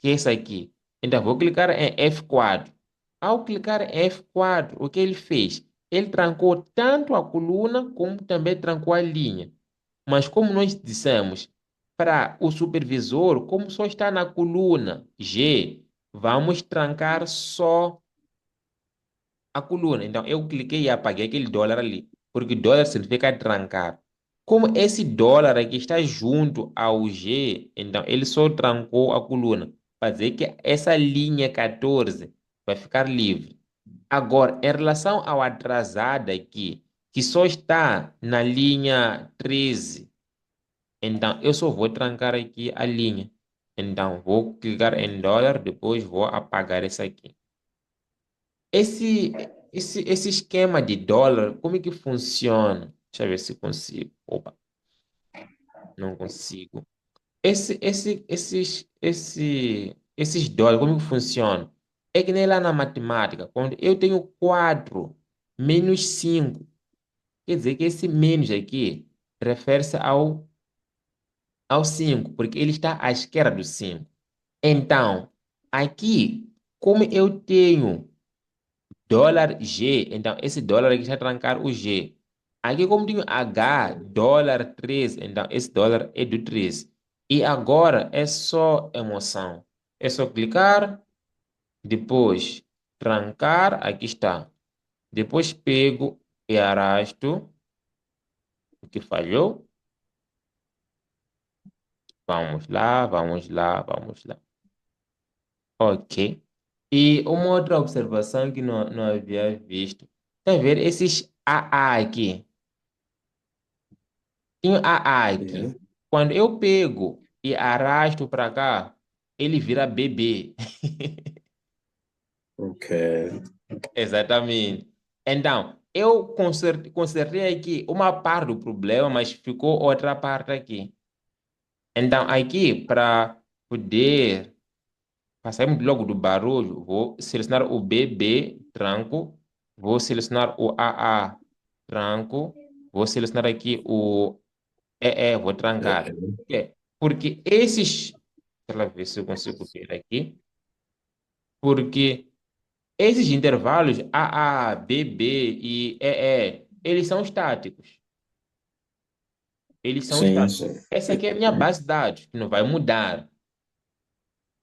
que é esse aqui. Então, vou clicar em F4. Ao clicar em F4, o que ele fez? Ele trancou tanto a coluna como também trancou a linha. Mas como nós dissemos, para o supervisor, como só está na coluna G, vamos trancar só a coluna. Então, eu cliquei e apaguei aquele dólar ali, porque dólar significa trancar. Como esse dólar aqui está junto ao G, então ele só trancou a coluna, para dizer que essa linha 14 vai ficar livre. Agora, em relação ao atrasado aqui, que só está na linha 13, então eu só vou trancar aqui a linha. Então, vou clicar em dólar, depois vou apagar essa aqui. Esse, esse esquema de dólar, como é que funciona? Deixa eu ver se consigo. Opa, não consigo. Esses dólares, como que funcionam? É que nem lá na matemática, quando eu tenho 4 menos 5, quer dizer que esse menos aqui refere-se ao 5, porque ele está à esquerda do 5. Então, aqui, como eu tenho dólar G, então esse dólar aqui está a trancar o G. Aqui como tem H, dólar 3, então esse dólar é do 3. E agora é só emoção. É só clicar, depois trancar, aqui está. Depois pego e arrasto, o que falhou. Vamos lá, vamos lá, vamos lá. Ok. E uma outra observação que não havia visto. Tá a ver esses AA aqui? Tem o AA Yeah. aqui. Quando eu pego e arrasto para cá, ele vira bebê. Ok. Exatamente. Então, eu consertei aqui uma parte do problema, mas ficou outra parte aqui. Então, aqui, para poder passarmos logo do barulho, vou selecionar o BB, tranco, vou selecionar o AA, tranco, vou selecionar aqui o EE, vou trancar. É. Por quê? Porque esses, deixa eu ver se eu consigo ver aqui, porque esses intervalos AA, BB e EE, eles são estáticos. Eles são Sim, estáticos. sim. Essa aqui é a minha base de dados, que não vai mudar.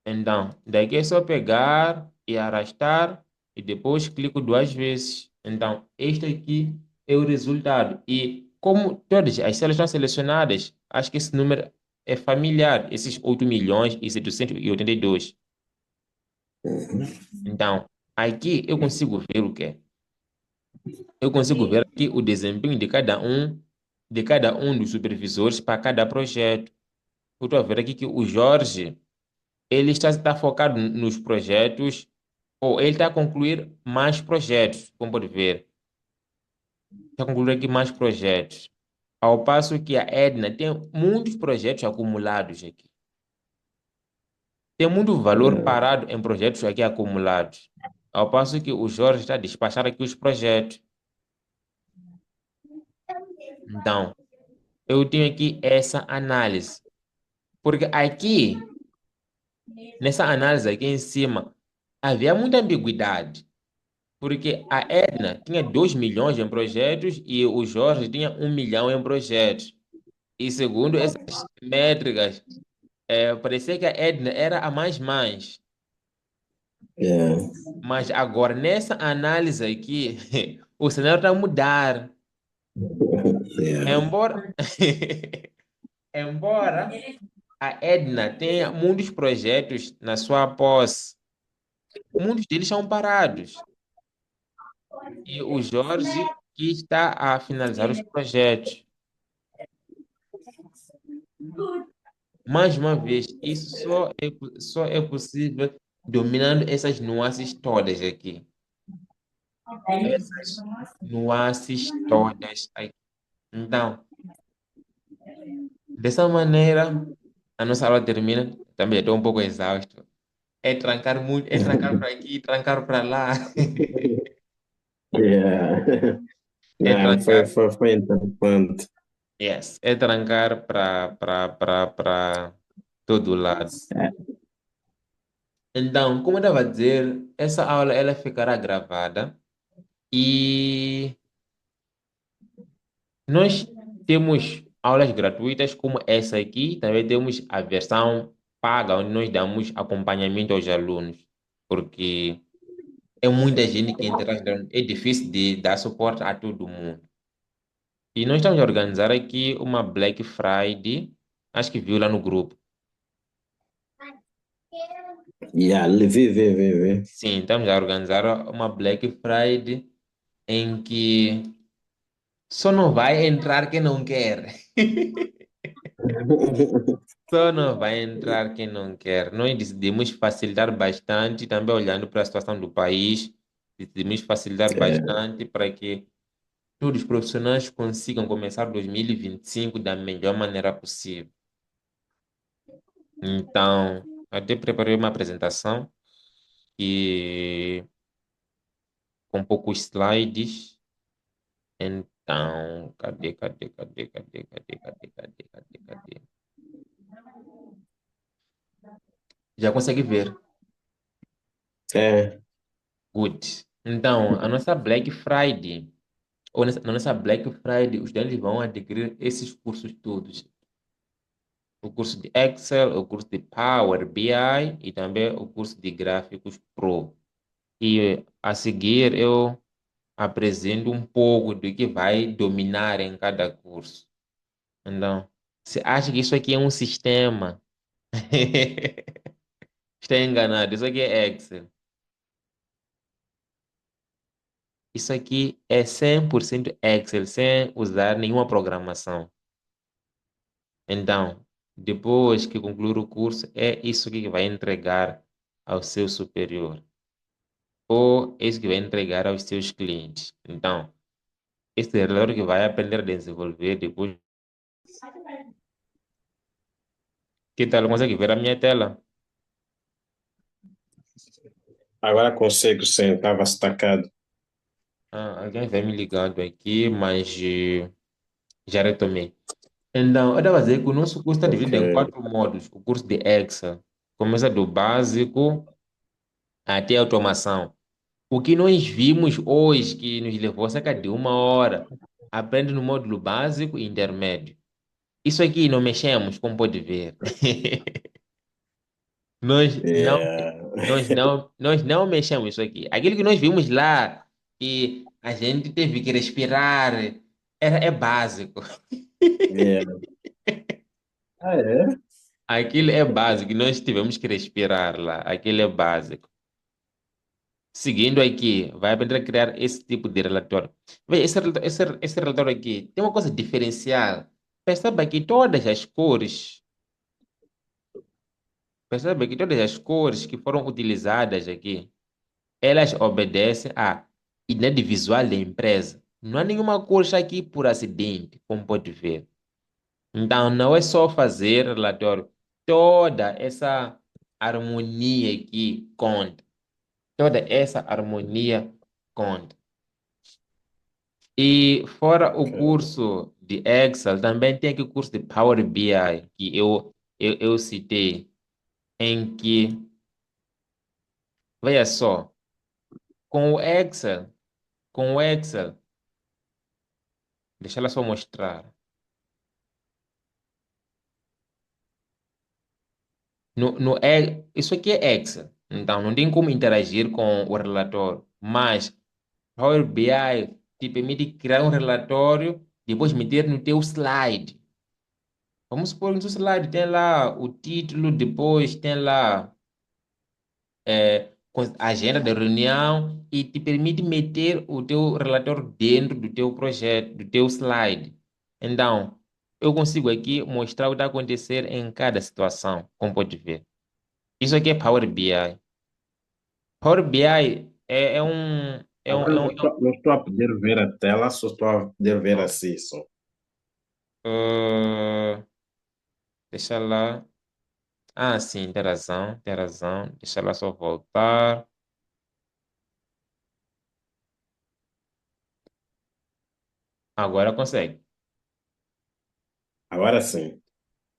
Então, daqui é só pegar e arrastar e depois clico duas vezes. Então, este aqui é o resultado. E como todas as células estão selecionadas, acho que esse número é familiar, esses 8.782. Uhum. Então, aqui eu consigo ver o quê? Eu consigo ver aqui o desempenho de cada um dos supervisores para cada projeto. Eu estou a ver aqui que o Jorge, ele está focado nos projetos, ou ele está a concluir mais projetos, como pode ver. Está a concluir aqui mais projetos. Ao passo que a Edna tem muitos projetos acumulados aqui. Tem muito valor É. parado em projetos aqui acumulados. Ao passo que o Jorge está a despachar aqui os projetos. Então, eu tenho aqui essa análise. Porque aqui, nessa análise aqui em cima, havia muita ambiguidade. Porque a Edna tinha 2 milhões em projetos e o Jorge tinha 1 milhão em projetos. E segundo essas métricas, parecia que a Edna era a mais. Yeah. Mas agora, nessa análise aqui, o cenário está a mudar. Yeah. Embora, embora a Edna tenha muitos projetos na sua posse, muitos deles são parados. E o Jorge que está a finalizar os projetos. Mais uma vez, isso só é possível dominando essas nuances todas aqui. Essas nuances todas aqui. Então, dessa maneira, a nossa aula termina. Também estou um pouco exausto. É trancar muito, é trancar para aqui, trancar para lá. Yeah. É Não, trancar, foi interessante. yes, é trancar para todo lado. Então, como eu estava a dizer, essa aula ela ficará gravada e nós temos aulas gratuitas como essa aqui, também temos a versão paga, onde nós damos acompanhamento aos alunos, porque é muita gente que interage, então é difícil de dar suporte a todo mundo. E nós estamos a organizar aqui uma Black Friday, acho que viu lá no grupo. Yeah, vi. Sim, estamos a organizar uma Black Friday em que só não vai entrar quem não quer. Só não vai entrar quem não quer. Nós decidimos facilitar bastante, também olhando para a situação do país, decidimos facilitar É, bastante para que todos os profissionais consigam começar 2025 da melhor maneira possível. Então, até preparei uma apresentação e com poucos slides. Então, cadê? Já consegue ver. é, Good. Então, a nossa Black Friday. Ou na nossa Black Friday, os estudantes vão adquirir esses cursos todos. O curso de Excel, o curso de Power BI e também o curso de Gráficos Pro. E a seguir eu apresento um pouco do que vai dominar em cada curso. Então, você acha que isso aqui é um sistema? Está enganado, isso aqui é Excel. Isso aqui é 100% Excel, sem usar nenhuma programação. Então, depois que concluir o curso, é isso que vai entregar ao seu superior, ou é isso que vai entregar aos seus clientes. Então, esse relatório que vai aprender a desenvolver depois. Que tal? Consegue ver a minha tela? Agora consigo, sim, estava destacado. Ah, alguém vai me ligando aqui, mas já retomei. Então, eu estava a dizer que o nosso curso está Ok. dividido em quatro módulos. O curso de Excel começa do básico até a automação. O que nós vimos hoje, que nos levou cerca de 1 hora, aprende no módulo básico e intermédio. Isso aqui não mexemos, como pode ver. Nós não, Yeah. nós não mexemos isso aqui. Aquilo que nós vimos lá, que a gente teve que respirar, é básico. Yeah. Ah, é? Aquilo é básico, nós tivemos que respirar lá. Aquilo é básico. Seguindo aqui, vai aprender a criar esse tipo de relatório. Veja, esse relatório aqui tem uma coisa diferencial. Perceba que todas as cores, perceba que todas as cores que foram utilizadas aqui, elas obedecem à identidade visual da empresa. Não há nenhuma cor aqui por acidente, como pode ver. Então, não é só fazer relatório. Toda essa harmonia aqui conta. Toda essa harmonia conta. E fora o Ok. curso de Excel, também tem aqui o curso de Power BI, que eu citei, em que, veja só, com o Excel, com o Excel, deixa ela só mostrar. Isso aqui é Excel, então não tem como interagir com o relatório, mas Power BI te permite criar um relatório, depois meter no teu slide. Vamos supor que no teu slide tem lá o título, depois tem lá com a agenda da reunião e te permite meter o teu relatório dentro do teu projeto, do teu slide. Então, eu consigo aqui mostrar o que está a acontecer em cada situação, como pode ver. Isso aqui é Power BI. Power BI Agora não estou a poder ver a tela, só estou a poder ver assim, só. uh, deixa lá. Ah, sim, tem razão, tem razão. Deixa lá só voltar. Agora consegue. Agora sim.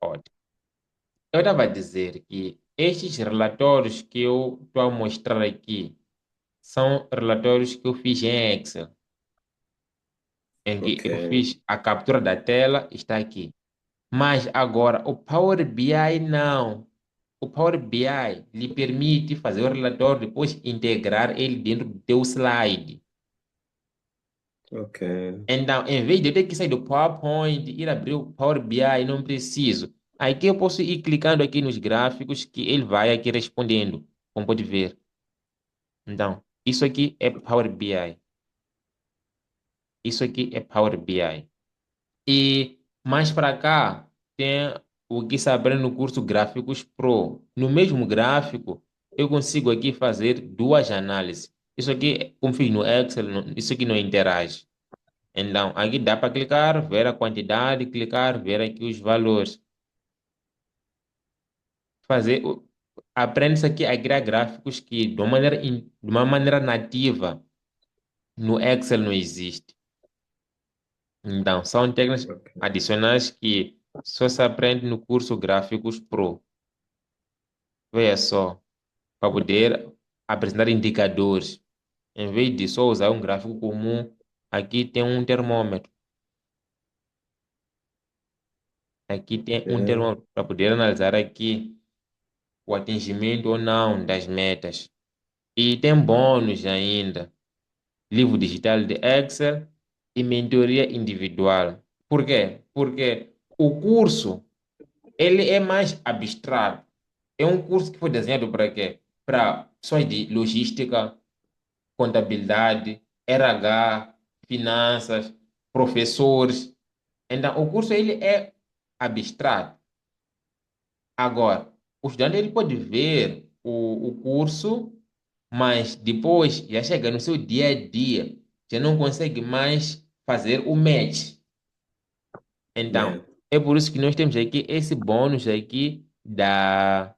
Ótimo. Eu estava a dizer que estes relatórios que eu estou a mostrar aqui são relatórios que eu fiz em Excel, em que Ok. eu fiz a captura da tela, está aqui. Mas agora, o Power BI não. O Power BI lhe permite fazer o relatório, depois integrar ele dentro do teu slide. Ok. Então, em vez de eu ter que sair do PowerPoint, ir abrir o Power BI, não preciso. Aqui eu posso ir clicando aqui nos gráficos que ele vai aqui respondendo, como pode ver. Então, isso aqui é Power BI. Isso aqui é Power BI. E mais para cá, tem o que se aprende no curso Gráficos Pro. No mesmo gráfico, eu consigo aqui fazer duas análises. Isso aqui, como fiz no Excel, isso aqui não interage. Então, aqui dá para clicar, ver a quantidade, clicar, ver aqui os valores. Fazer, aprende-se aqui a criar gráficos que de uma maneira nativa no Excel não existe. Então, são técnicas Ok. adicionais que só se aprende no curso Gráficos Pro. Veja só, para poder apresentar indicadores. Em vez de só usar um gráfico comum, aqui tem um termômetro. Aqui tem um É. termômetro para poder analisar aqui o atingimento ou não das metas. E tem bônus ainda. Livro digital de Excel e mentoria individual. Por quê? Porque o curso ele é mais abstrato. É um curso que foi desenhado para quê? Para pessoas de logística, contabilidade. RH, finanças, professores. Então, o curso ele é abstrato. Agora, o estudante ele pode ver o curso, mas depois já chega no seu dia a dia, já não consegue mais fazer o match. Então, Yeah. é por isso que nós temos aqui esse bônus aqui da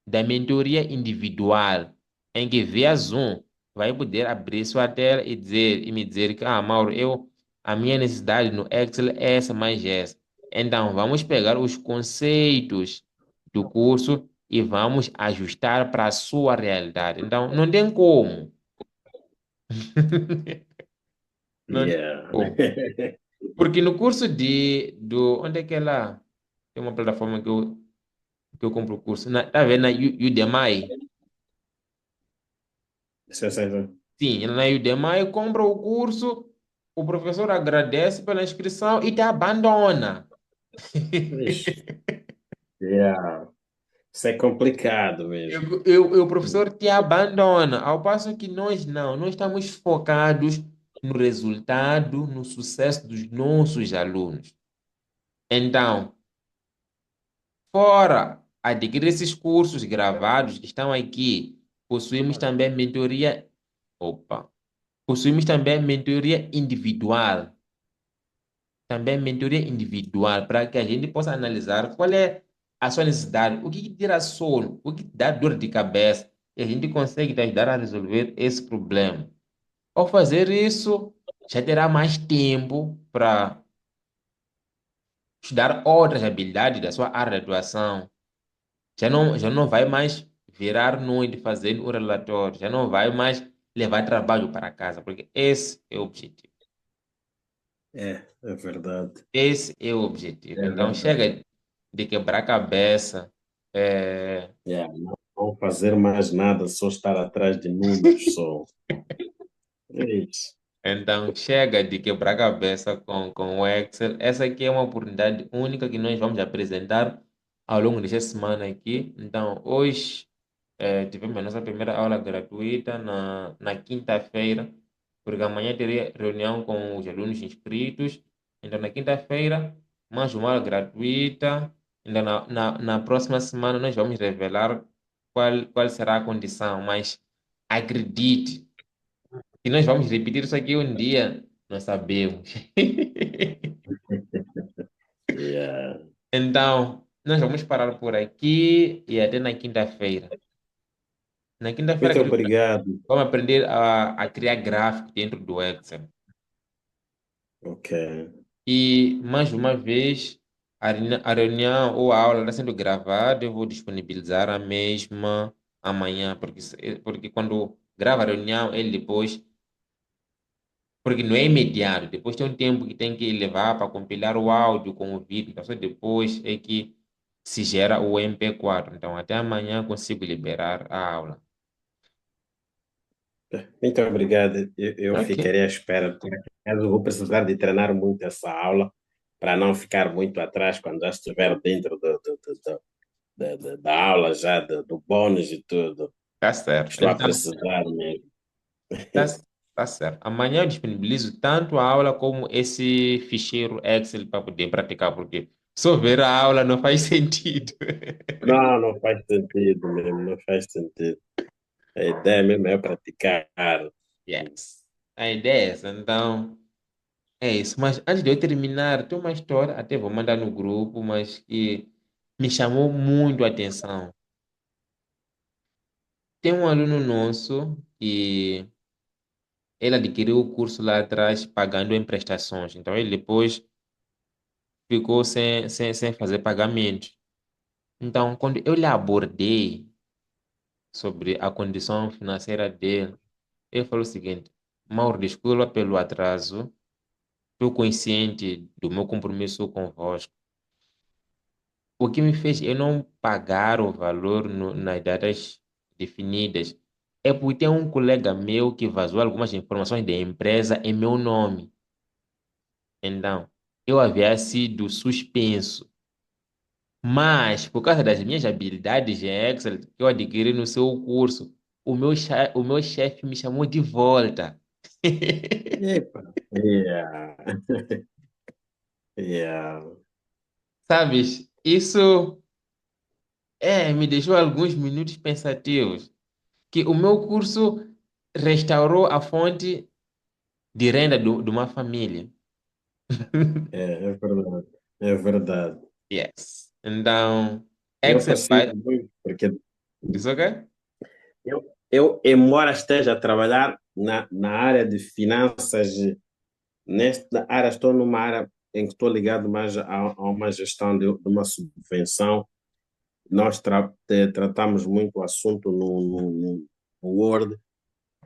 mentoria individual, em que via Zoom vai poder abrir sua tela e me dizer que, Mauro, a minha necessidade no Excel é essa mais essa. Então, vamos pegar os conceitos do curso e vamos ajustar para a sua realidade. Então, não tem como. Não tem Yeah. como. Porque no curso onde é que é lá? Tem uma plataforma que eu compro o curso. Tá vendo na Udemy? Sim. Sim, na Udemy compra o curso, o professor agradece pela inscrição e te abandona. Ixi, yeah. Isso é complicado mesmo. O professor te abandona, ao passo que nós não, nós estamos focados no resultado, no sucesso dos nossos alunos. Então, fora adquirir esses cursos gravados que estão aqui, possuímos também mentoria, opa, possuímos também mentoria individual. Também mentoria individual, para que a gente possa analisar qual é a sua necessidade, o que que tira sono, o que te dá dor de cabeça, e a gente consegue te ajudar a resolver esse problema. Ao fazer isso, já terá mais tempo para estudar outras habilidades da sua área de atuação. Já não vai mais virar noite fazendo o relatório, já não vai mais levar trabalho para casa, porque esse é o objetivo. É verdade. Esse é o objetivo. É Então, verdade. chega de quebrar a cabeça. Yeah. Não fazer mais nada, só estar atrás de números só. É isso. Então, chega de quebrar a cabeça com o Excel. Essa aqui é uma oportunidade única que nós vamos apresentar ao longo desta semana aqui. Então, hoje tivemos a nossa primeira aula gratuita na quinta-feira, porque amanhã teria reunião com os alunos inscritos. Então, na quinta-feira, mais uma aula gratuita. Então, na próxima semana, nós vamos revelar qual será a condição, mas acredite. E nós vamos repetir isso aqui um dia, nós sabemos. Yeah. Então, nós vamos parar por aqui e até na quinta-feira. Na quinta-feira Muito que obrigado. vamos aprender a criar gráfico dentro do Excel. Ok. E, mais uma vez, a reunião ou a aula está sendo gravada. Eu vou disponibilizar a mesma amanhã, porque quando grava a reunião, ele depois. Porque não é imediato. Depois tem um tempo que tem que levar para compilar o áudio com o vídeo. Então, só depois é que se gera o MP4. Então, até amanhã consigo liberar a aula. Muito obrigado. Eu Ok. ficarei à espera. Por acaso, vou precisar de treinar muito essa aula para não ficar muito atrás quando já estiver dentro da aula, já do bônus e tudo. Tá certo. Estou a Então, precisar mesmo. tá, tá certo. Amanhã eu disponibilizo tanto a aula como esse ficheiro Excel para poder praticar, porque só ver a aula não faz sentido. Não, não faz sentido mesmo, não faz sentido. A ideia mesmo é praticar. Yes. A ideia é essa. Então. É isso, mas antes de eu terminar, tem uma história, até vou mandar no grupo, mas que me chamou muito a atenção. Tem um aluno nosso que ele adquiriu o curso lá atrás pagando em prestações, então ele depois ficou sem fazer pagamento. Então, quando eu lhe abordei sobre a condição financeira dele, ele falou o seguinte: Mauro, desculpa pelo atraso, estou consciente do meu compromisso convosco. O que me fez eu não pagar o valor nas datas definidas é porque tem um colega meu que vazou algumas informações da empresa em meu nome. Então, eu havia sido suspenso. Mas, por causa das minhas habilidades em Excel que eu adquiri no seu curso, o meu chefe me chamou de volta. Epa. Yeah. Yeah. Sabes, isso me deixou alguns minutos pensativos, que o meu curso restaurou a fonte de renda de uma família. É verdade. É verdade. Yes. Então, Eu Excel fascino muito, porque isso ok? embora esteja a trabalhar na área de finanças, nesta área, estou numa área em que estou ligado mais a uma gestão de uma subvenção. Nós tratamos muito o assunto no Word,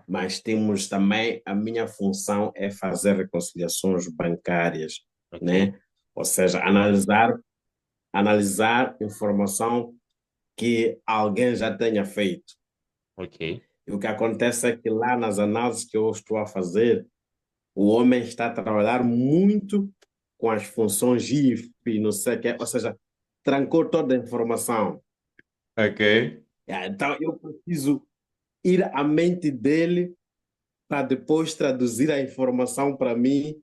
mas temos também, a minha função é fazer reconciliações bancárias, Ok, né? Ou seja, analisar informação que alguém já tenha feito. ok. E o que acontece é que lá nas análises que eu estou a fazer, o homem está a trabalhar muito com as funções if, não sei o quê, ou seja, trancou toda a informação. Ok. Então eu preciso ir à mente dele para depois traduzir a informação para mim,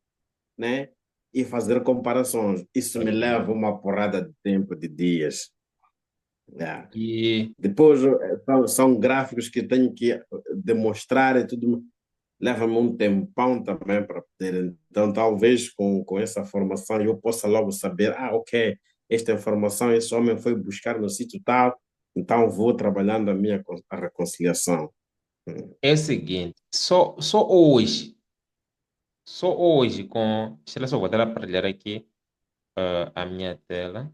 né? E fazer comparações. Isso me Ok. leva uma porrada de tempo, de dias. Yeah. E Depois são gráficos que tenho que demonstrar e tudo. Leva-me um tempão também para poder. Então, talvez com essa formação eu possa logo saber: ok, esta informação esse homem foi buscar no sítio tal, então vou trabalhando a reconciliação. Hum. é o seguinte, só hoje com, deixa eu só voltar a partilhar aqui a minha tela.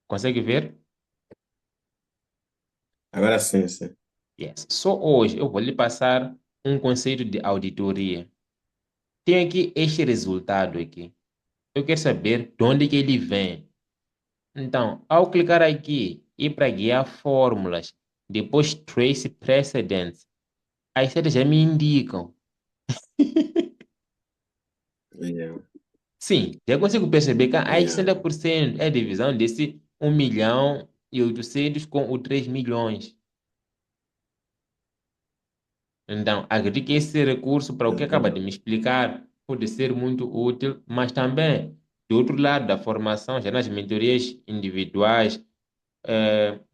Consegue ver? Agora sim, sim. Yes. Só hoje eu vou lhe passar um conceito de auditoria. Tem aqui este resultado aqui. Eu quero saber de onde que ele vem. Então, ao clicar aqui e para guiar fórmulas, depois trace precedents, as setas já me indicam. Yeah, Sim, já consigo perceber que a yeah, 60% é divisão desse 1.800.000 com o 3 milhões. Então, acredito que esse recurso, para o é que acaba de verdade. me explicar, pode ser muito útil, mas também, do outro lado da formação, já nas mentorias individuais,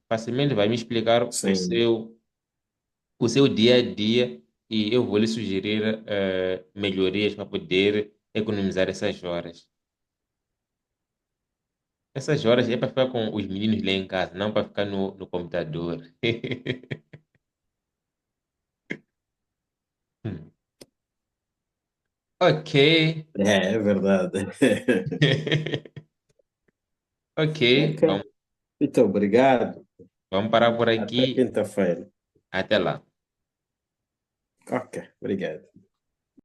facilmente vai me explicar Sim, o seu dia a dia e eu vou lhe sugerir melhorias para poder economizar essas horas. Essas horas é para ficar com os meninos lá em casa, não para ficar no computador. Ok. é verdade. Ok, Ok, vamos, muito obrigado. vamos parar por Até aqui. quinta-feira. Até lá. Ok, obrigado.